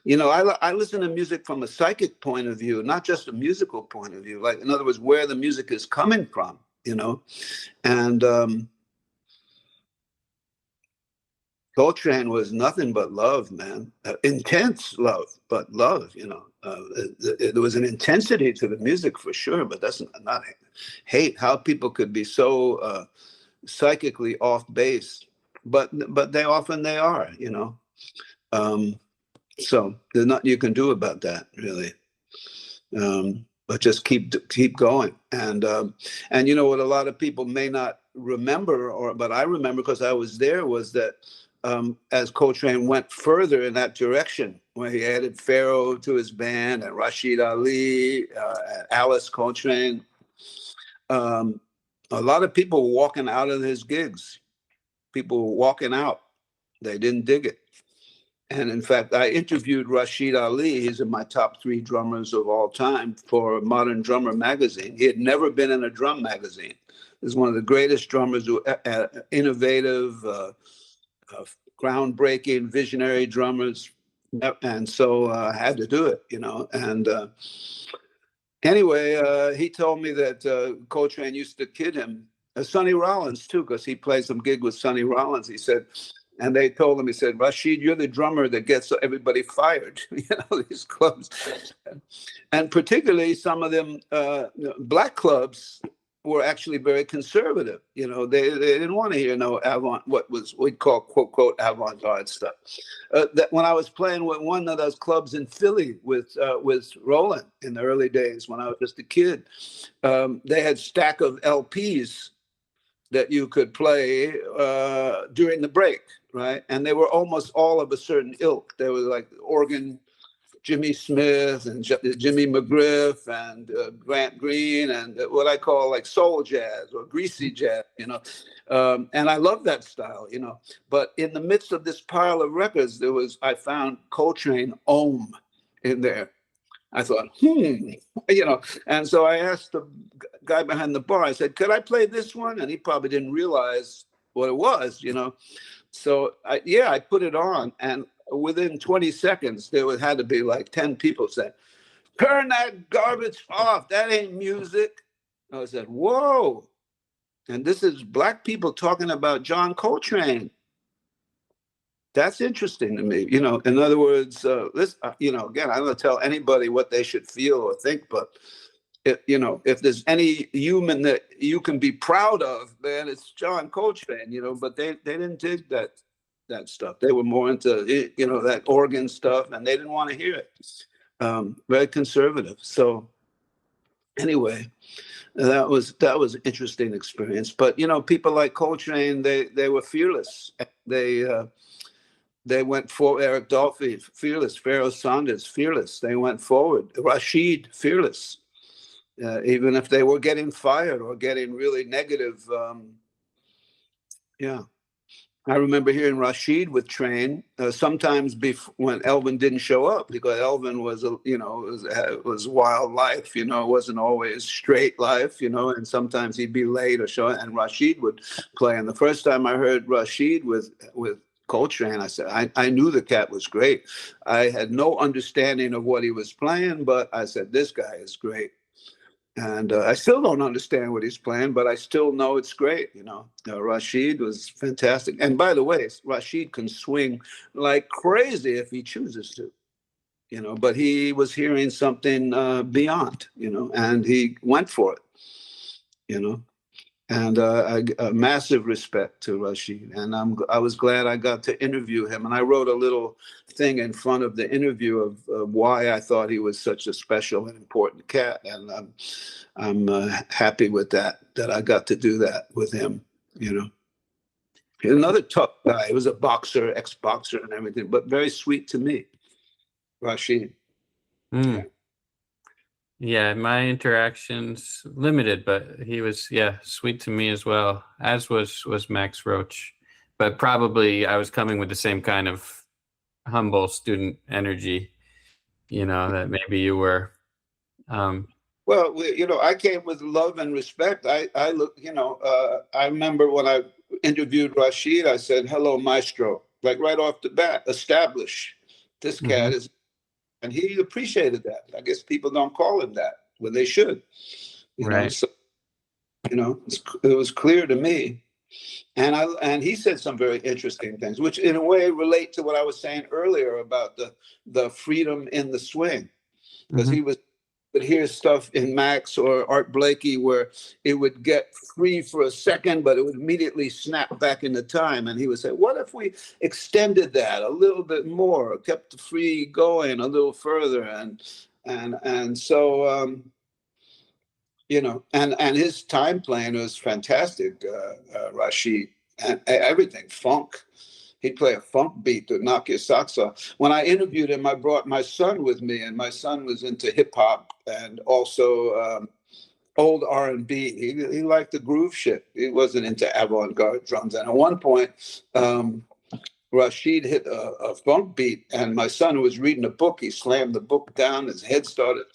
You know, I listen to music from a psychic point of view, not just a musical point of view. Like, in other words, where the music is coming from, you know. And Coltrane was nothing but love, man. Intense love, but love, you know. There was an intensity to the music for sure, but that's not hate. How people could be so psychically off base, but they are, you know. So there's nothing you can do about that, really. but just keep going. And you know what a lot of people may not remember, but I remember because I was there, was that as Coltrane went further in that direction, when he added Pharaoh to his band and Rashid Ali, and Alice Coltrane, a lot of people were walking out of his gigs. People were walking out. They didn't dig it. And in fact, I interviewed Rashid Ali. He's in my top 3 drummers of all time for Modern Drummer magazine. He had never been in a drum magazine. He's one of the greatest drummers, innovative, groundbreaking, visionary drummers. And so I had to do it, you know. And anyway, he told me that Coltrane used to kid him. Sonny Rollins, too, because he played some gig with Sonny Rollins. He said, and they told him, he said, Rashid, you're the drummer that gets everybody fired, you know, these clubs. And particularly some of them black clubs were actually very conservative. You know, they didn't want to hear no what we'd call, quote, quote, avant-garde stuff. That when I was playing with one of those clubs in Philly with Roland in the early days when I was just a kid, they had stack of LPs that you could play during the break, right? And they were almost all of a certain ilk. They were like organ, Jimmy Smith and Jimmy McGriff and Grant Green and what I call like soul jazz or greasy jazz, you know. And I love that style, you know. But in the midst of this pile of records, I found Coltrane Ohm in there. I thought, you know, and so I asked the guy behind the bar, I said, could I play this one? And he probably didn't realize what it was, you know. So I put it on, and within 20 seconds, there had to be like 10 people saying, turn that garbage off, that ain't music. I said, whoa. And this is black people talking about John Coltrane. That's interesting to me, you know. In other words, you know, again, I don't tell anybody what they should feel or think, but you know, if there's any human that you can be proud of, man, it's John Coltrane, you know. But they didn't dig that stuff. They were more into, you know, that organ stuff, and they didn't want to hear it. Very conservative. So anyway, that was an interesting experience. But you know, people like Coltrane, they were fearless. They went for Eric Dolphy, fearless. Pharoah Sanders, fearless. They went forward. Rashid, fearless. Even if they were getting fired or getting really negative. Yeah. I remember hearing Rashid with Train sometimes when Elvin didn't show up, because Elvin was, you know, was wild life, you know, it wasn't always straight life, you know, and sometimes he'd be late or show, and Rashid would play. And the first time I heard Rashid with Coltrane, I said, I knew the cat was great. I had no understanding of what he was playing, but I said, this guy is great. And I still don't understand what he's playing, but I still know it's great, you know. Rashid was fantastic. And by the way, Rashid can swing like crazy if he chooses to, you know, but he was hearing something beyond, you know, and he went for it, you know. And a massive respect to Rashid. And I was glad I got to interview him. And I wrote a little thing in front of the interview of why I thought he was such a special and important cat. And I'm happy with that I got to do that with him, you know. He's another tough guy. He was a boxer, ex-boxer and everything, but very sweet to me, Rashid. Mm. Yeah. Yeah, my interactions limited, but he was, sweet to me as well, as was Max Roach. But probably I was coming with the same kind of humble student energy, you know, that maybe you were. Well, you know, I came with love and respect. I look, you know, I remember when I interviewed Rashid, I said, hello, maestro, like right off the bat, establish this cat is. And he appreciated that. I guess people don't call him that when they should. You know, so, you know, it was clear to me. And he said some very interesting things, which in a way relate to what I was saying earlier about the freedom in the swing. Because he would hear stuff in Max or Art Blakey where it would get free for a second, but it would immediately snap back into time. And he would say, what if we extended that a little bit more, kept the free going a little further? And so and his time playing was fantastic, Rashid, and everything, funk. He'd play a funk beat to knock your socks off. When I interviewed him, I brought my son with me, and my son was into hip hop and also old R&B. He liked the groove shit. He wasn't into avant-garde drums. And at one point, Rashid hit a funk beat, and my son, who was reading a book, he slammed the book down. His head started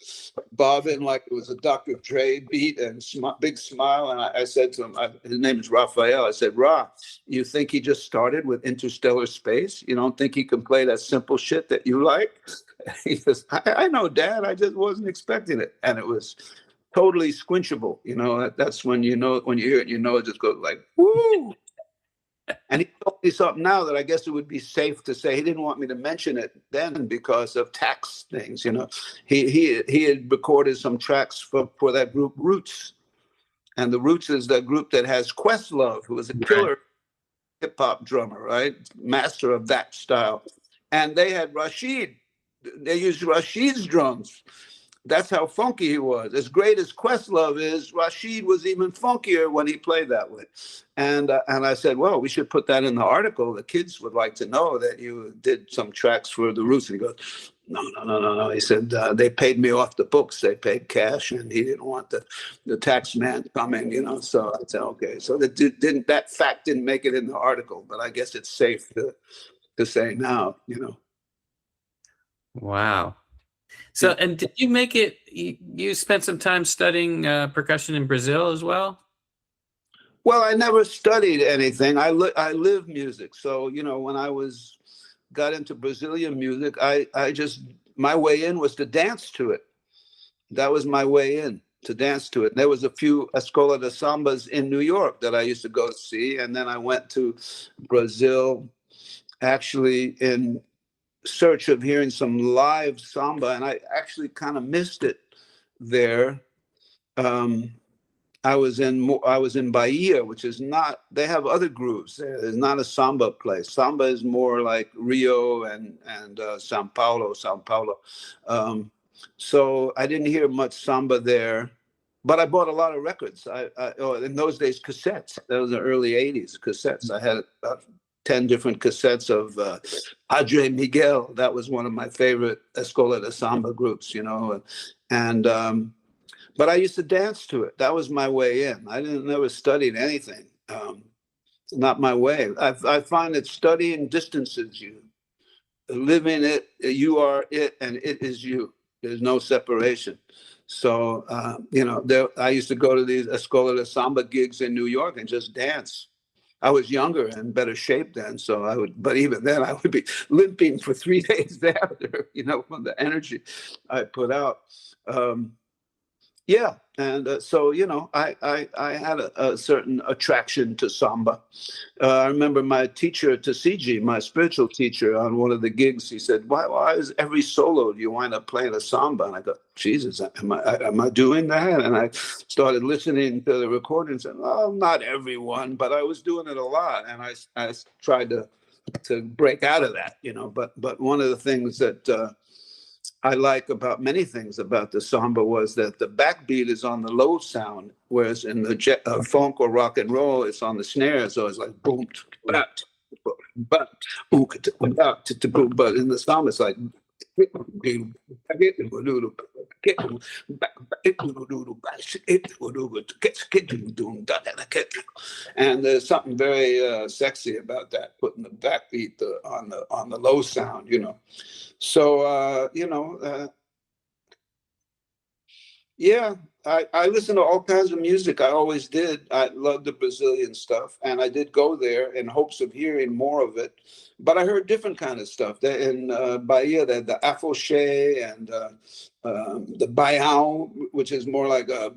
bobbing like it was a Dr. Dre beat, and big smile. And I said to him, his name is Raphael. I said, Ra, you think he just started with Interstellar Space? You don't think he can play that simple shit that you like? He says, I know, Dad. I just wasn't expecting it. And it was totally squinchable. That's when you hear it, it just goes like, woo. And he told me something now that I guess it would be safe to say. He didn't want me to mention it then because of tax things. He had recorded some tracks for that group Roots, and the Roots is the group that has Questlove, who was a killer hip hop drummer, right, master of that style. And they had Rashid. They used Rashid's drums. That's how funky he was. As great as Questlove is, Rashid was even funkier when he played that way. And I said, well, we should put that in the article. The kids would like to know that you did some tracks for the Roots. And he goes, no. He said, they paid me off the books. They paid cash, and he didn't want the tax man coming, So I said, okay. So that fact didn't make it in the article, but I guess it's safe to say now, Wow. So, and did you make it? You spent some time studying percussion in Brazil as well? Well, I never studied anything. I live music. So, when I got into Brazilian music, I just, my way in was to dance to it. That was my way in, to dance to it. There was a few Escola de Sambas in New York that I used to go see. And then I went to Brazil, actually in search of hearing some live samba, and I actually kind of missed it there. I was in Bahia, which is not, they have other grooves there. There's not a samba place. Samba is more like Rio and Sao Paulo. So I didn't hear much samba there, but I bought a lot of records. In those days, cassettes. That was the early 80s, cassettes. I had 10 different cassettes of Padre Miguel. That was one of my favorite Escola de Samba groups, but I used to dance to it. That was my way in. I never studied anything. Not my way. I find that studying distances you. Living it, you are it, and it is you. There's no separation. So, I used to go to these Escola de Samba gigs in New York and just dance. I was younger and in better shape then, but even then I would be limping for 3 days after, from the energy I put out. I had a certain attraction to samba. I remember my teacher, Tasiji, my spiritual teacher, on one of the gigs, he said, why is every solo you wind up playing a samba? And I go, Jesus, am I doing that? And I started listening to the recording and said, well, not everyone, but I was doing it a lot. And I tried to break out of that, but one of the things that I like about many things about the samba was that the backbeat is on the low sound, whereas in the funk or rock and roll, it's on the snare. So it's like boom, but in the samba, it's like. And there's something very sexy about that, putting the backbeat on the low sound, So I listen to all kinds of music. I always did. I love the Brazilian stuff, and I did go there in hopes of hearing more of it. But I heard different kind of stuff. In Bahia, the afoxé and the baião, which is more like a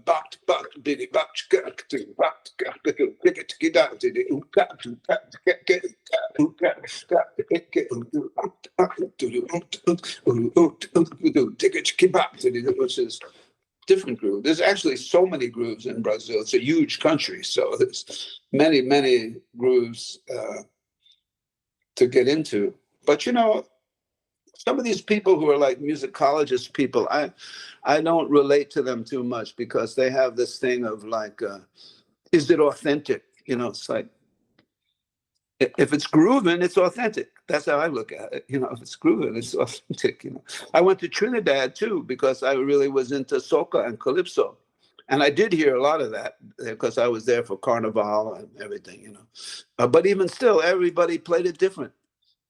which is different groove. There's actually so many grooves in Brazil. It's a huge country, so there's many, many grooves to get into. But some of these people who are like musicologist people, I don't relate to them too much because they have this thing of like, is it authentic? You know, it's like, if it's grooving, it's authentic. That's how I look at it. You know, if it's grooving, it's authentic. You know, I went to Trinidad too because I really was into soca and calypso, and I did hear a lot of that because I was there for Carnival and everything. You know, but even still, everybody played it different.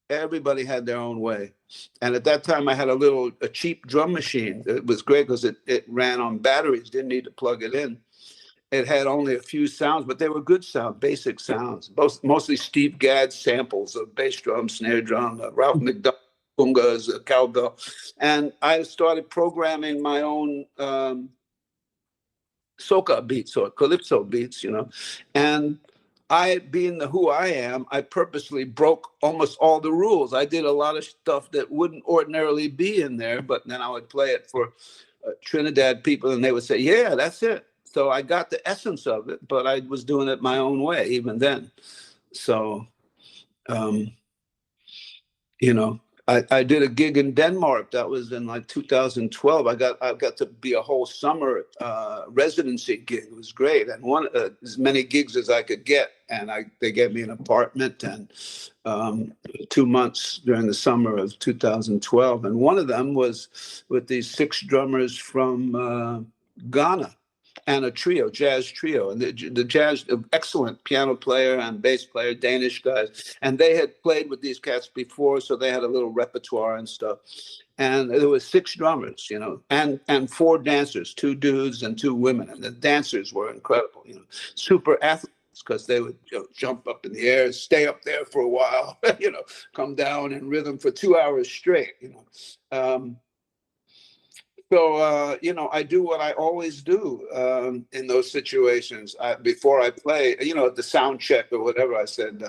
Everybody had their own way, and at that time, I had a cheap drum machine. It was great because it ran on batteries. Didn't need to plug it in. It had only a few sounds, but they were good sound, basic sounds. Mostly Steve Gadd samples of bass drum, snare drum, Ralph McDonald, congas, cowbell. And I started programming my own soca beats or calypso beats, you know. And I, being who I am, I purposely broke almost all the rules. I did a lot of stuff that wouldn't ordinarily be in there, but then I would play it for Trinidad people, and they would say, yeah, that's it. So I got the essence of it, but I was doing it my own way even then. So, you know, I did a gig in Denmark. That was in like 2012. I got to be a whole summer residency gig. It was great, and one as many gigs as I could get. And they gave me an apartment and 2 months during the summer of 2012. And one of them was with these 6 drummers from Ghana. And a trio, jazz trio, and the jazz, excellent piano player and bass player, Danish guys, and they had played with these cats before, so they had a little repertoire and stuff. And there was 6 drummers, you know, and 4 dancers, 2 dudes and 2 women, and the dancers were incredible, you know, super athletes because they would, you know, jump up in the air, stay up there for a while, you know, come down in rhythm for 2 hours straight, you know. So, you know, I do what I always do in those situations. Before I play, you know, at the sound check or whatever, I said,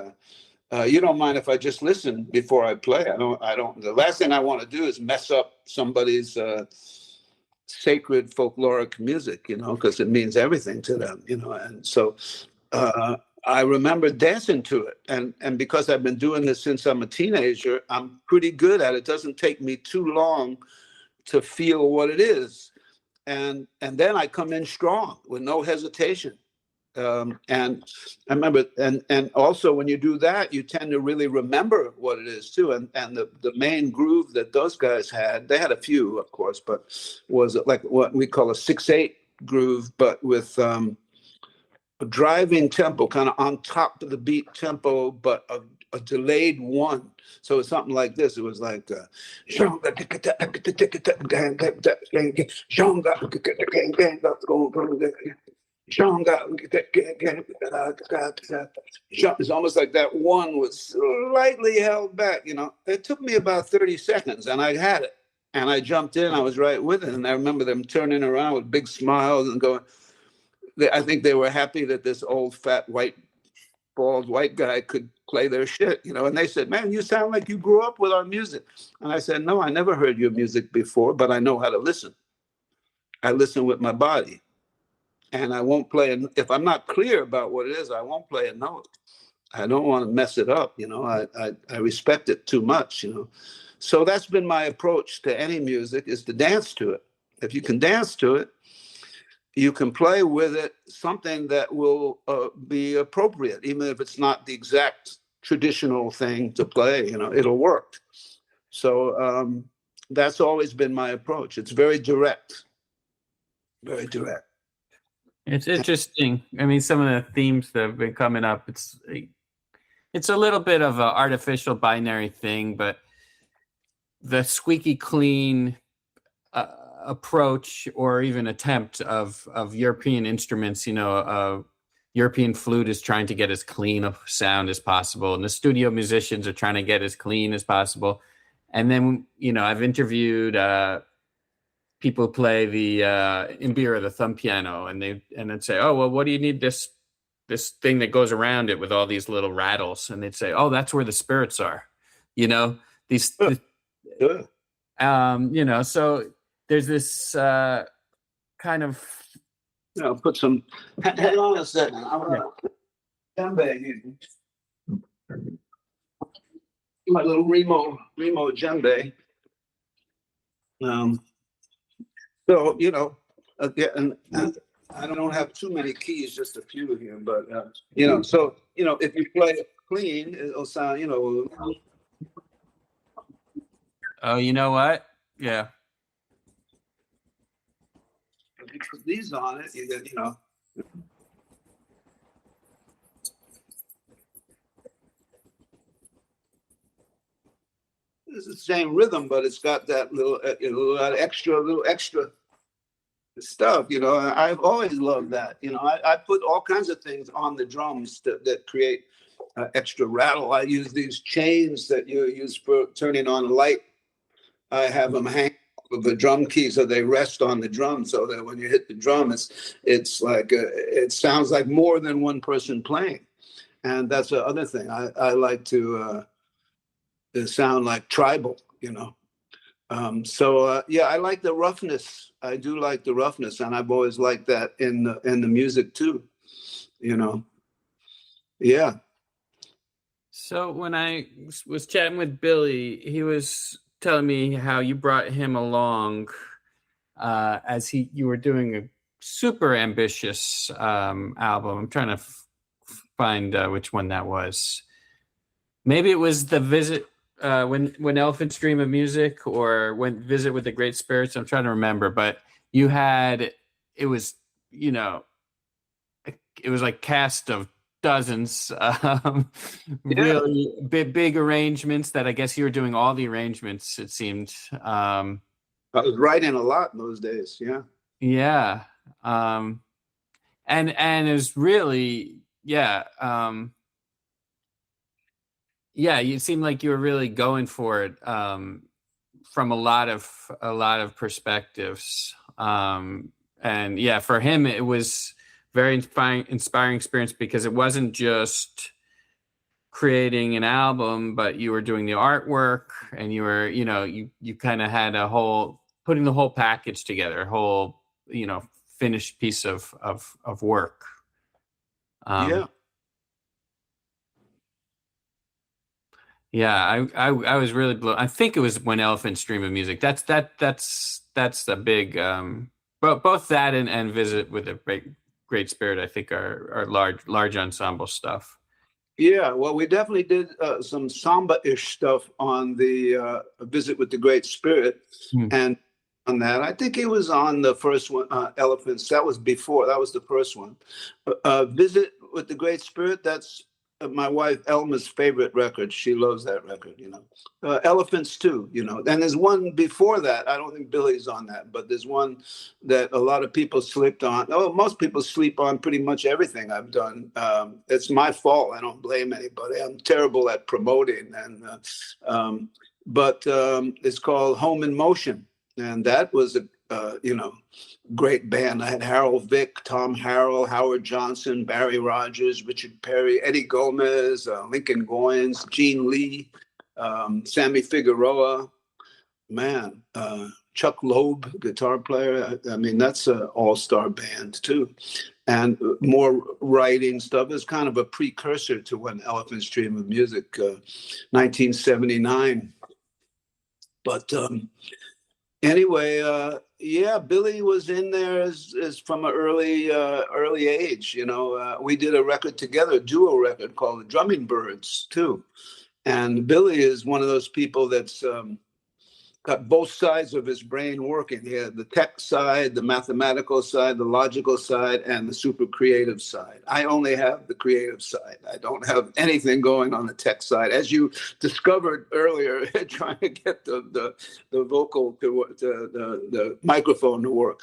you don't mind if I just listen before I play? I don't. The last thing I want to do is mess up somebody's sacred folkloric music, you know, because it means everything to them, you know. And so I remember dancing to it. And because I've been doing this since I'm a teenager, I'm pretty good at it. It doesn't take me too long to feel what it is, and then I come in strong with no hesitation. And I remember, and also when you do that, you tend to really remember what it is too. And the main groove that those guys had, they had a few, of course, but was like what we call a 6/8 groove, but with a driving tempo, kind of on top of the beat tempo, but a delayed 1. So it's something like this. It was like it's almost like that 1 was slightly held back, you know. It took me about 30 seconds and I had it. And I jumped in, I was right with it. And I remember them turning around with big smiles and going, I think they were happy that this old fat bald white guy could play their shit, you know. And they said, man, you sound like you grew up with our music. And I said, no, I never heard your music before, but I know how to listen. I listen with my body. And I won't play, if I'm not clear about what it is, I won't play a note. I don't want to mess it up, you know. I respect it too much, you know. So that's been my approach to any music, is to dance to it. If you can dance to it, you can play with it something that will be appropriate, even if it's not the exact traditional thing to play, you know, it'll work. So that's always been my approach. It's very direct, very direct. It's interesting. I mean, some of the themes that have been coming up, it's a little bit of an artificial binary thing, but the squeaky clean approach or even attempt of European instruments, you know, European flute is trying to get as clean a sound as possible, and the studio musicians are trying to get as clean as possible. And then, you know, I've interviewed people play the Imbira, the thumb piano, and they'd say, oh, well, what do you need this thing that goes around it with all these little rattles? And they'd say, oh, that's where the spirits are, you know, you know, so there's this kind of, you know, put some, hang on a second. I'm going to djembe here. My little Remo djembe. Um, so, again, I don't have too many keys, just a few here, but, so, if you play it clean, it'll sound, Oh, you know what? Yeah. if you put these on it, you get, it's the same rhythm, but it's got that little extra stuff. I've always loved that. I put all kinds of things on the drums that create extra rattle. I use these chains that you use for turning on a light. I have them hang with the drum key so they rest on the drum, so that when you hit the drum, it's like it sounds like more than one person playing. And that's the other thing. I like to sound like tribal, I like the roughness. I do like the roughness, and I've always liked that in the music too, Yeah. So when I was chatting with Billy, he was telling me how you brought him along as you were doing a super ambitious album. I'm trying to find which one that was. Maybe it was the visit. When elephants dream of music, or when visit with the great spirits. I'm trying to remember, but you had, it was like cast of dozens, really big arrangements that I guess you were doing all the arrangements, it seemed. I was writing a lot in those days. Yeah. And it was really, you seem like you were really going for it from a lot of perspectives. And for him, it was very inspiring experience, because it wasn't just creating an album, but you were doing the artwork, and you were, you kind of had putting the whole package together, a whole, finished piece of work. Yeah, I was really blown. I think it was When Elephants Dream of Music. That's the big. But both that and Visit with a Great Spirit, I think, are large ensemble stuff. Yeah, well, we definitely did some samba-ish stuff on the Visit with the Great Spirit, and on that, I think it was on the first one, Elephants. That was the first one. Visit with the Great Spirit. That's my wife Elma's favorite record. She loves that record, Elephants too, and there's one before that. I don't think Billy's on that, but there's one that a lot of people slipped on. Most people sleep on pretty much everything I've done. It's my fault. I don't blame anybody. I'm terrible at promoting, but it's called Home in Motion, and that was a great band. I had Harold Vick, Tom Harrell, Howard Johnson, Barry Rogers, Richard Perry, Eddie Gomez, Lincoln Goins, Gene Lee, Sammy Figueroa, Chuck Loeb, guitar player. I mean, that's an all-star band too. And more writing stuff. Is kind of a precursor to When Elephants Dream of Music, 1979. But anyway, Billy was in there as from an early age. We did a record together, a duo record called The Drumming Birds too. And Billy is one of those people that's got both sides of his brain working. He had the tech side, the mathematical side, the logical side, and the super creative side. I only have the creative side. I don't have anything going on the tech side. As you discovered earlier, trying to get the vocal the microphone to work.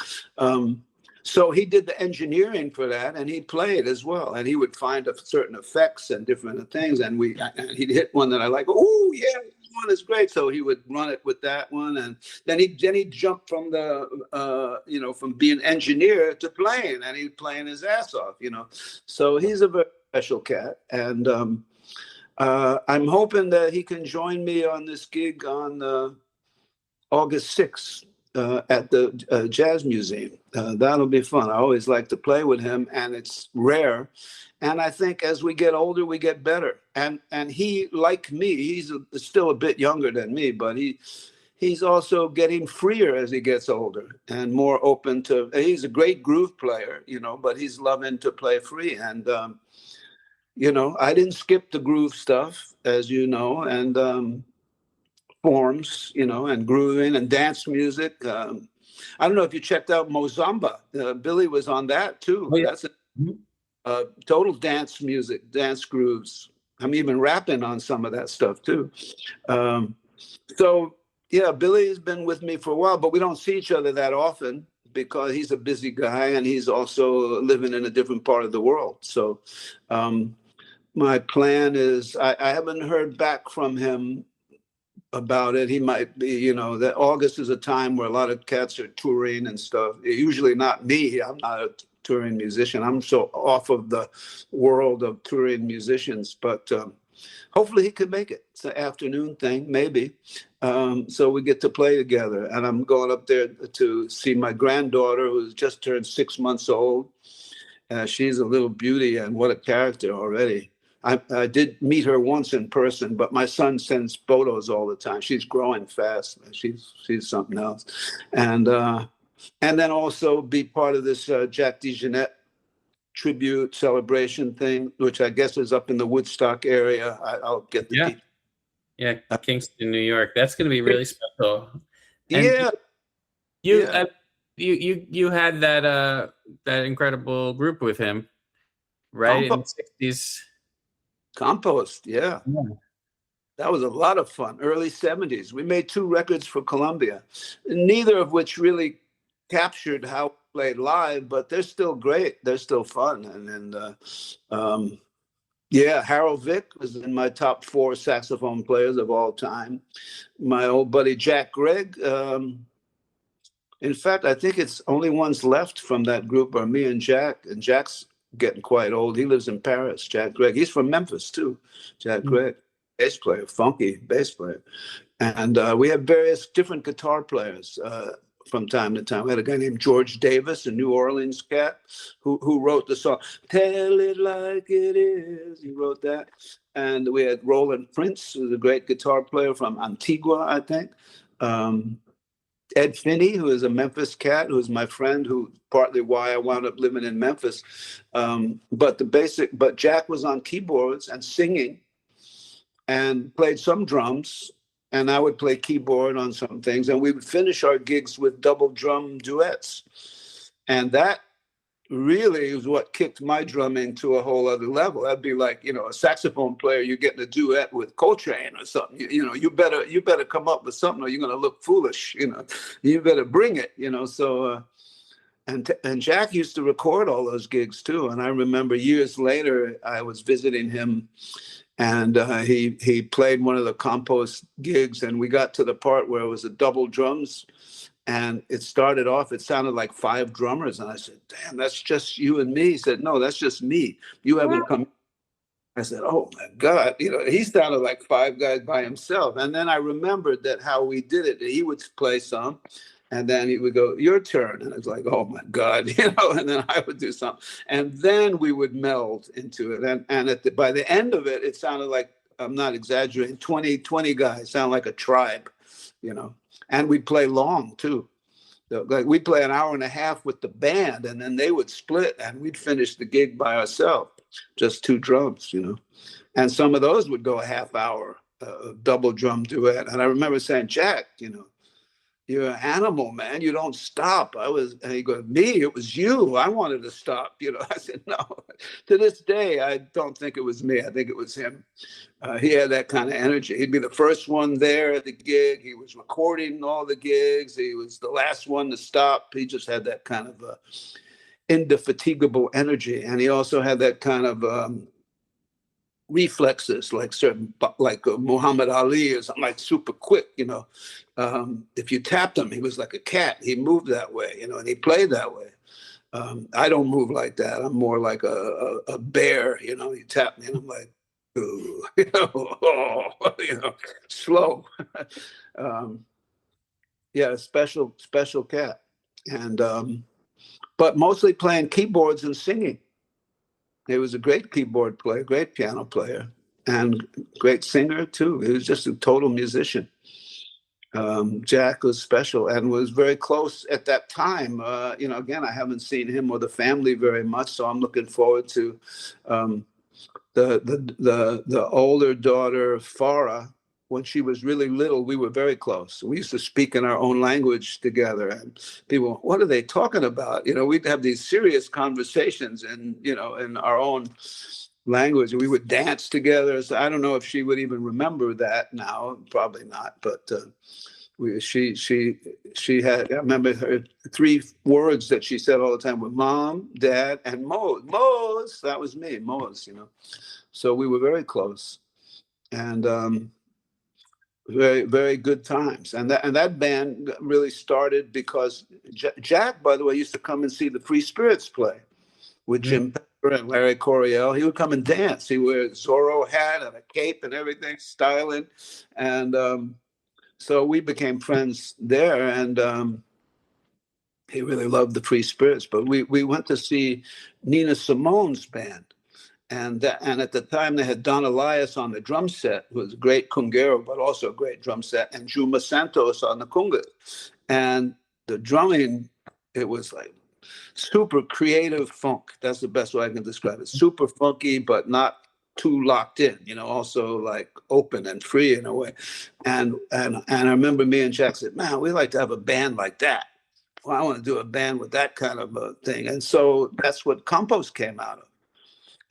So he did the engineering for that, and he played as well. And he would find certain effects and different things. And he'd hit one that I like. Oh yeah, this one is great. So he would run it with that one, and then he jumped from from being engineer to playing, and he's playing his ass off. So he's a very special cat, and I'm hoping that he can join me on this gig on August 6th. At the Jazz Museum. That'll be fun. I always like to play with him, and it's rare. And I think as we get older, we get better. And he, like me, he's still a bit younger than me, but he he's also getting freer as he gets older and more open to. He's a great groove player, but he's loving to play free. And I didn't skip the groove stuff, as you know, and forms, and grooving and dance music. I don't know if you checked out Mozamba. Billy was on that too. Oh, yeah. That's total dance music, dance grooves. I'm even rapping on some of that stuff too. So yeah, Billy has been with me for a while, but we don't see each other that often because he's a busy guy and he's also living in a different part of the world. So my plan is, I haven't heard back from him about it. He might be, that August is a time where a lot of cats are touring and stuff. Usually not me. I'm not a touring musician. I'm so off of the world of touring musicians, but hopefully he could make it. It's an afternoon thing, maybe. So we get to play together. And I'm going up there to see my granddaughter, who's just turned 6 months old. She's a little beauty, and what a character already. I did meet her once in person, but my son sends photos all the time. She's growing fast. She's something else. And then also be part of this Jack DeJohnette tribute celebration thing, which I guess is up in the Woodstock area. I'll get the details. Yeah, Kingston, New York. That's going to be really special. And Yeah. You had that incredible group with him, right? In the 60s. Compost, yeah. That was a lot of fun. Early 70s. We made 2 records for Columbia, neither of which really captured how we played live, but they're still great. They're still fun. And Harold Vick was in my top 4 saxophone players of all time. My old buddy Jack Gregg. In fact, I think it's only ones left from that group are me and Jack. And Jack's getting quite old. He lives in Paris, Jack Gregg. He's from Memphis too, Jack Gregg. Bass player, funky bass player. And we have various different guitar players from time to time. We had a guy named George Davis, a New Orleans cat, who wrote the song, Tell It Like It Is. He wrote that. And we had Roland Prince, who's a great guitar player from Antigua, I think. Ed Finney, who is a Memphis cat, who is my friend, who partly why I wound up living in Memphis. But Jack was on keyboards and singing and played some drums, and I would play keyboard on some things, and we would finish our gigs with double drum duets. And that really is what kicked my drumming to a whole other level. That'd be like, a saxophone player, you're getting a duet with Coltrane or something. You better come up with something or you're going to look foolish. You better bring it. So and Jack used to record all those gigs too. And I remember years later, I was visiting him, and he played one of the Compost gigs, and we got to the part where it was a double drums. And it started off, it sounded like 5 drummers. And I said, damn, that's just you and me. He said, no, that's just me. You haven't come. I said, oh my God. He sounded like 5 guys by himself. And then I remembered that how we did it. He would play some, and then he would go, your turn. And I was like, oh my God, and then I would do something. And then we would meld into it. And by the end of it, it sounded like, I'm not exaggerating, 20 guys, sound like a tribe, And we'd play long too. Like we'd play an hour and a half with the band, and then they would split, and we'd finish the gig by ourselves, just 2 drums, And some of those would go a half hour, double drum duet. And I remember saying, Jack, you're an animal, man. You don't stop. And he goes, me? It was you. I wanted to stop. I said, no. To this day, I don't think it was me. I think it was him. He had that kind of energy. He'd be the first one there at the gig. He was recording all the gigs. He was the last one to stop. He just had that kind of indefatigable energy. And he also had that kind of reflexes, like Muhammad Ali or something, like super quick, if you tapped him, he was like a cat. He moved that way, and he played that way. I don't move like that. I'm more like a bear, you tap me and I'm like, ooh, slow. Special cat. And, but mostly playing keyboards and singing. He was a great keyboard player, great piano player, and great singer too. He was just a total musician. Jack was special and was very close at that time. Again, I haven't seen him or the family very much, so I'm looking forward to the older daughter, Farah. When she was really little, we were very close. We used to speak in our own language together, and people, what are they talking about? We'd have these serious conversations, and in our own language. We would dance together. So I don't know if she would even remember that now. Probably not. But she had. I remember her 3 words that she said all the time were Mom, Dad, and Mose. Mose, that was me, Mose. So we were very close, and very, very good times. And that band really started because Jack, by the way, used to come and see the Free Spirits play with Jim Pepper and Larry Coryell. He would come and dance. He wore a Zorro hat and a cape and everything, styling. And so we became friends there. And he really loved the Free Spirits. But we went to see Nina Simone's band. And at the time, they had Don Elias on the drum set, who was a great conguero, but also a great drum set, and Juma Santos on the conga. And the drumming, it was like super creative funk. That's the best way I can describe it. Super funky, but not too locked in, also like open and free in a way. And I remember me and Jack said, man, we'd like to have a band like that. Well, I want to do a band with that kind of a thing. And so that's what Compost came out of.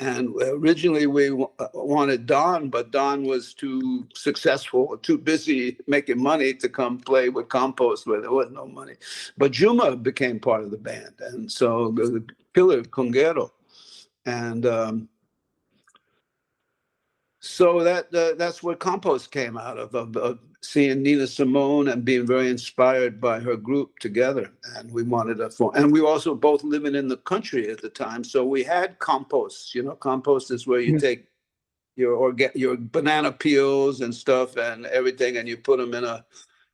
And originally we wanted Don, but Don was too successful, too busy making money to come play with Compost where there was no money. But Juma became part of the band. And so the killer conguero. And so that's where Compost came out of seeing Nina Simone and being very inspired by her group together. And we wanted to form, and we were also both living in the country at the time. So we had compost. Compost is where you take your banana peels and stuff and everything, and you put them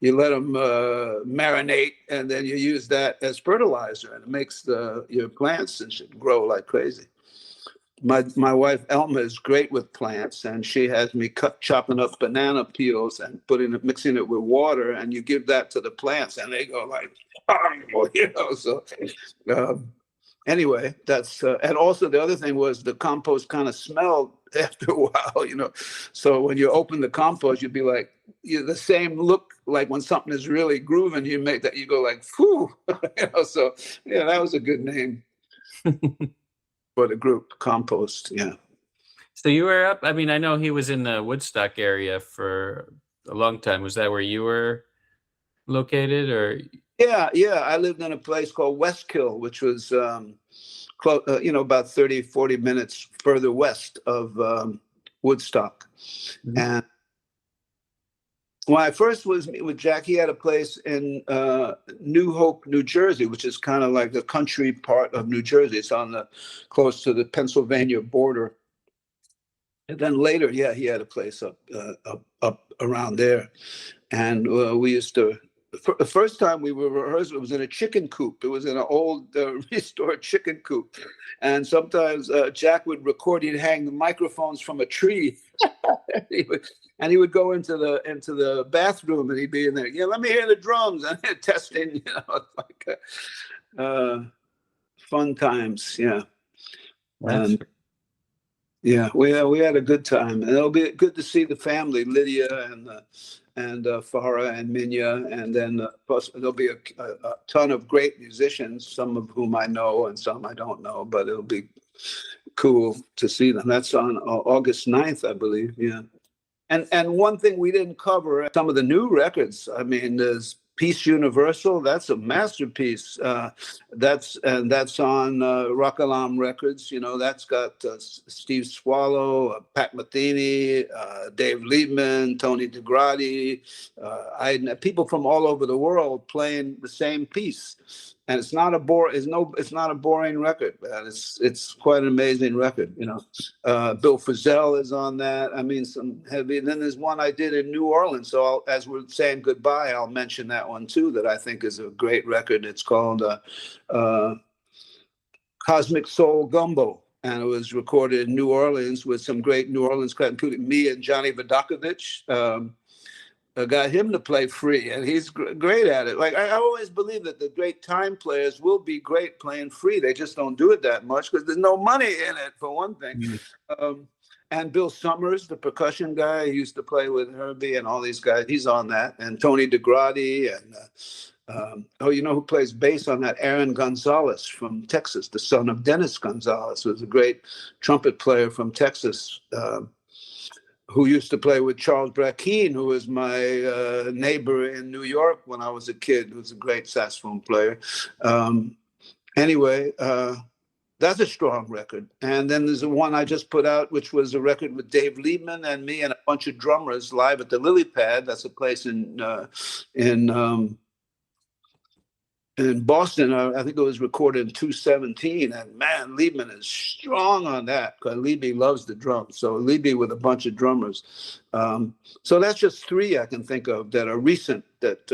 you let them marinate, and then you use that as fertilizer, and it makes your plants and shit grow like crazy. My wife Elma is great with plants, and she has me chopping up banana peels and mixing it with water, and you give that to the plants, and they go like, So anyway, that's and also the other thing was the compost kind of smelled after a while, So when you open the compost, you'd be like, the same look like when something is really grooving, you make that you go like, "Phew," So yeah, that was a good name. For the group, Compost, yeah. So you were up, I know he was in the Woodstock area for a long time. Was that where you were located, or? Yeah. I lived in a place called Westkill, which was, close, about 30, 40 minutes further west of Woodstock. Mm-hmm. And when I first was with Jack, he had a place in New Hope, New Jersey, which is kind of like the country part of New Jersey. It's close to the Pennsylvania border. And then later, he had a place up around there. And we used to, the first time we were rehearsing, it was in a chicken coop. It was in an old restored chicken coop. And sometimes Jack would record, he'd hang the microphones from a tree. And he would go into the bathroom, and he'd be in there. Yeah, let me hear the drums, and testing. Like fun times. Yeah, and yeah, we had a good time, and it'll be good to see the family, Lydia and Farah and Minya, and then plus there'll be a ton of great musicians, some of whom I know and some I don't know, but it'll be cool to see them. That's on August 9th, I believe. Yeah. And one thing we didn't cover, some of the new records. There's Peace Universal. That's a masterpiece. That's on Ra Kalam Records. That's got Steve Swallow, Pat Metheny, Dave Liebman, Tony DeGradi, people from all over the world playing the same piece. And it's not a boring record, man. It's quite an amazing record, Bill Frisell is on that. Some heavy. And then there's one I did in New Orleans. So as we're saying goodbye, I'll mention that one too, that I think is a great record. It's called Cosmic Soul Gumbo. And it was recorded in New Orleans with some great New Orleans, including me and Johnny Vodakovich. got him to play free, and he's great at it. Like I always believe that the great time players will be great playing free. They just don't do it that much because there's no money in it, for one thing. And Bill Summers, the percussion guy, he used to play with Herbie and all these guys. He's on that, and Tony DeGrady, and you know who plays bass on that? Aaron Gonzalez from Texas, the son of Dennis Gonzalez, who was a great trumpet player from Texas. Who used to play with Charles Brackeen, who was my neighbor in New York when I was a kid, who's a great saxophone player. Anyway, that's a strong record. And then there's the one I just put out, which was a record with Dave Liebman and me and a bunch of drummers live at the Lily Pad. That's a place in Boston. I think it was recorded in 2017, and man, Liebman is strong on that because Lieby loves the drums. So Lieby with a bunch of drummers. So that's just three I can think of that are recent that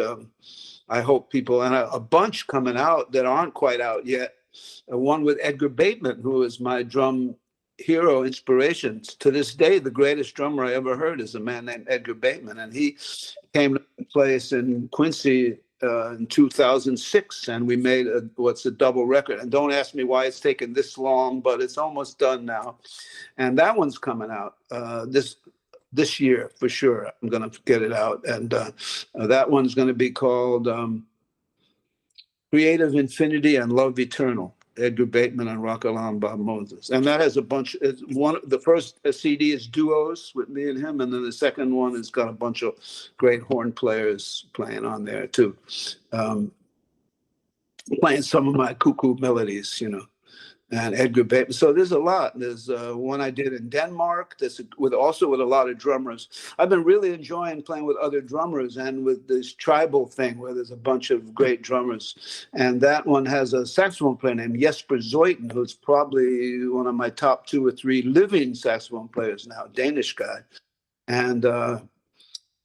I hope people, and a bunch coming out that aren't quite out yet. One with Edgar Bateman, who is my drum hero inspiration. To this day, the greatest drummer I ever heard is a man named Edgar Bateman, and he came to place in Quincy in 2006, and we made what's a double record. And don't ask me why it's taken this long, but it's almost done now. And that one's coming out this year for sure. I'm going to get it out, and that one's going to be called Creative Infinity and Love Eternal. Edgar Bateman and Ra Kalam Bob Moses. And that has a bunch. The first CD is duos with me and him, and then the second one has got a bunch of great horn players playing on there too, playing some of my cuckoo melodies, you know. And Edgar Bateman. So there's a lot. There's one I did in Denmark. That's with a lot of drummers. I've been really enjoying playing with other drummers and with this tribal thing where there's a bunch of great drummers. And that one has a saxophone player named Jesper Zeuthen, who's probably one of my top 2 or 3 living saxophone players now, Danish guy, and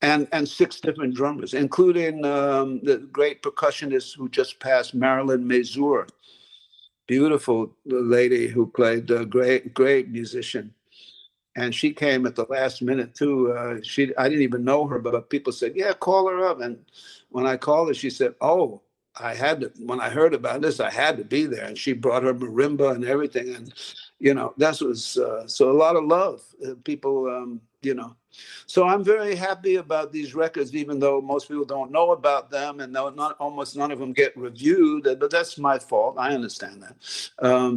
6 different drummers, including the great percussionist who just passed, Marilyn Mazur. Beautiful lady who played a great musician, and she came at the last minute too. I didn't even know her, but people said, "Yeah, call her up." And when I called her, she said, "Oh, I had to." When I heard about this, I had to be there, and she brought her marimba and everything. And you know, that was so a lot of love. People, you know. So I'm very happy about these records, even though most people don't know about them, and almost none of them get reviewed. But that's my fault. I understand that.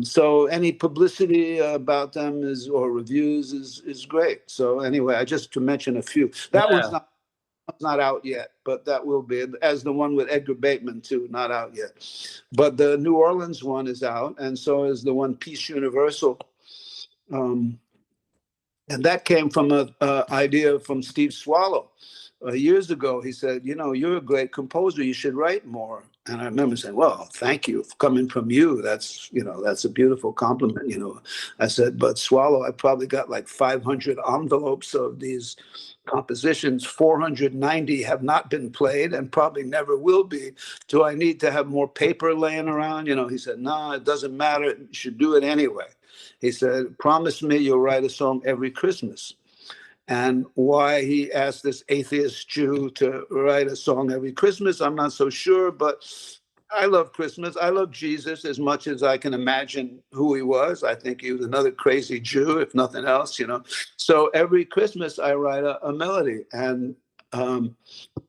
So any publicity about them or reviews is great. So anyway, just to mention a few. That one's not out yet, but that will be, as the one with Edgar Bateman too, not out yet. But the New Orleans one is out, and so is the one Peace Universal. And that came from an idea from Steve Swallow. Years ago, he said, "You know, you're a great composer. You should write more." And I remember saying, "Well, thank you. Coming from you, that's a beautiful compliment." You know, I said, "But Swallow, I probably got like 500 envelopes of these compositions. 490 have not been played and probably never will be. Do I need to have more paper laying around?" You know, he said, "No, it doesn't matter. You should do it anyway." He said, "Promise me you'll write a song every Christmas." And why he asked this atheist Jew to write a song every Christmas, I'm not so sure, but I love Christmas. I love Jesus as much as I can imagine who he was. I think he was another crazy Jew, if nothing else, you know. So every Christmas I write a melody, and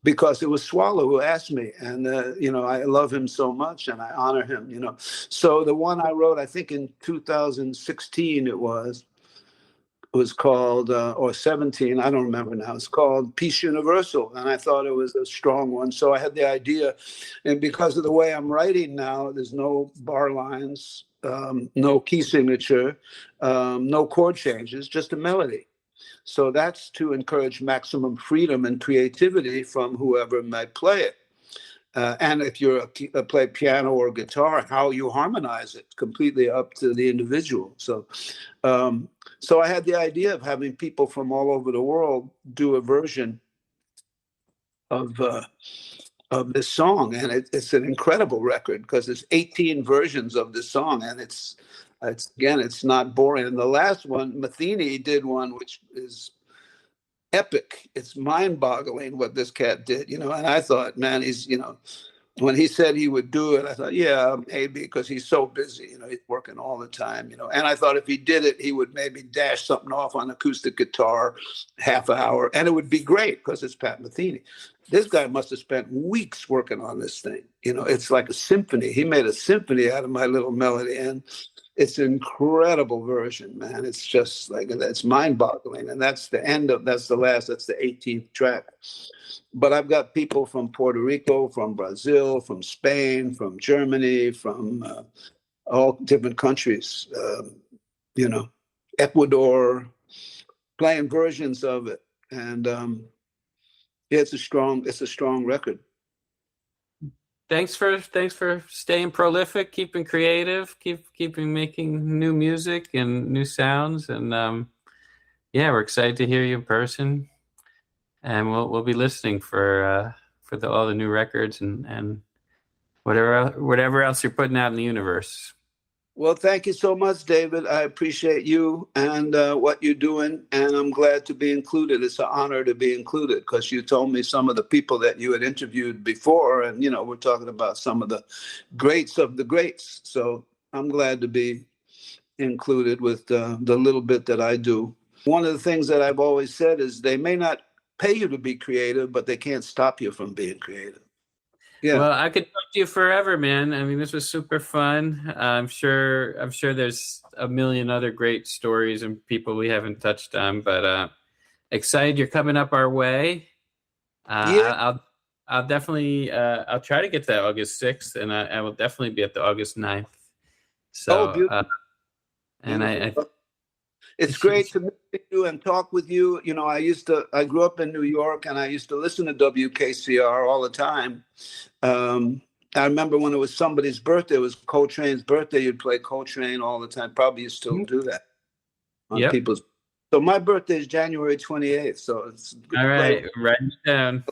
because it was Swallow who asked me, and you know, I love him so much and I honor him, you know. So the one I wrote, I think in 2016 it was called, or 17, I don't remember now. It's called Peace Universal, and I thought it was a strong one. So I had the idea, and because of the way I'm writing now, there's no bar lines, no key signature, no chord changes, just a melody. So that's to encourage maximum freedom and creativity from whoever might play it. And if you play piano or guitar, how you harmonize it, completely up to the individual. So so I had the idea of having people from all over the world do a version of this song. And it's an incredible record because there's 18 versions of this song. And it's not boring. And the last one, Metheny did one, which is epic. It's mind-boggling what this cat did, you know. And I thought, man, he's, you know, when he said he would do it, I thought, yeah, maybe, because he's so busy, you know, he's working all the time, you know. And I thought if he did it, he would maybe dash something off on acoustic guitar, half an hour, and it would be great because it's Pat Metheny. This guy must have spent weeks working on this thing. You know, it's like a symphony. He made a symphony out of my little melody, and it's an incredible version, man. It's just like, it's mind-boggling. And that's the 18th track. But I've got people from Puerto Rico, from Brazil, from Spain, from Germany, from all different countries, you know, Ecuador, playing versions of it. And yeah, it's a strong record. Thanks for staying prolific, keeping creative, keeping making new music and new sounds. And yeah, we're excited to hear you in person. And we'll be listening for all the new records and whatever else you're putting out in the universe. Well, thank you so much, David. I appreciate you and what you're doing, and I'm glad to be included. It's an honor to be included because you told me some of the people that you had interviewed before, and you know, we're talking about some of the greats of the greats. So I'm glad to be included with the little bit that I do. One of the things that I've always said is they may not pay you to be creative, but they can't stop you from being creative. Yeah. Well, I could talk to you forever, man. I mean, this was super fun. I'm sure there's a million other great stories and people we haven't touched on, but excited you're coming up our way. Yeah. I'll definitely I'll try to get to August 6th, and I will definitely be at the August 9th. So, and it's great to meet you and talk with you. You know, I grew up in New York, and I used to listen to WKCR all the time. I remember when it was somebody's birthday, it was Coltrane's birthday, you'd play Coltrane all the time. Probably you still do that on people's. So my birthday is January 28th. So it's all right. Write it down.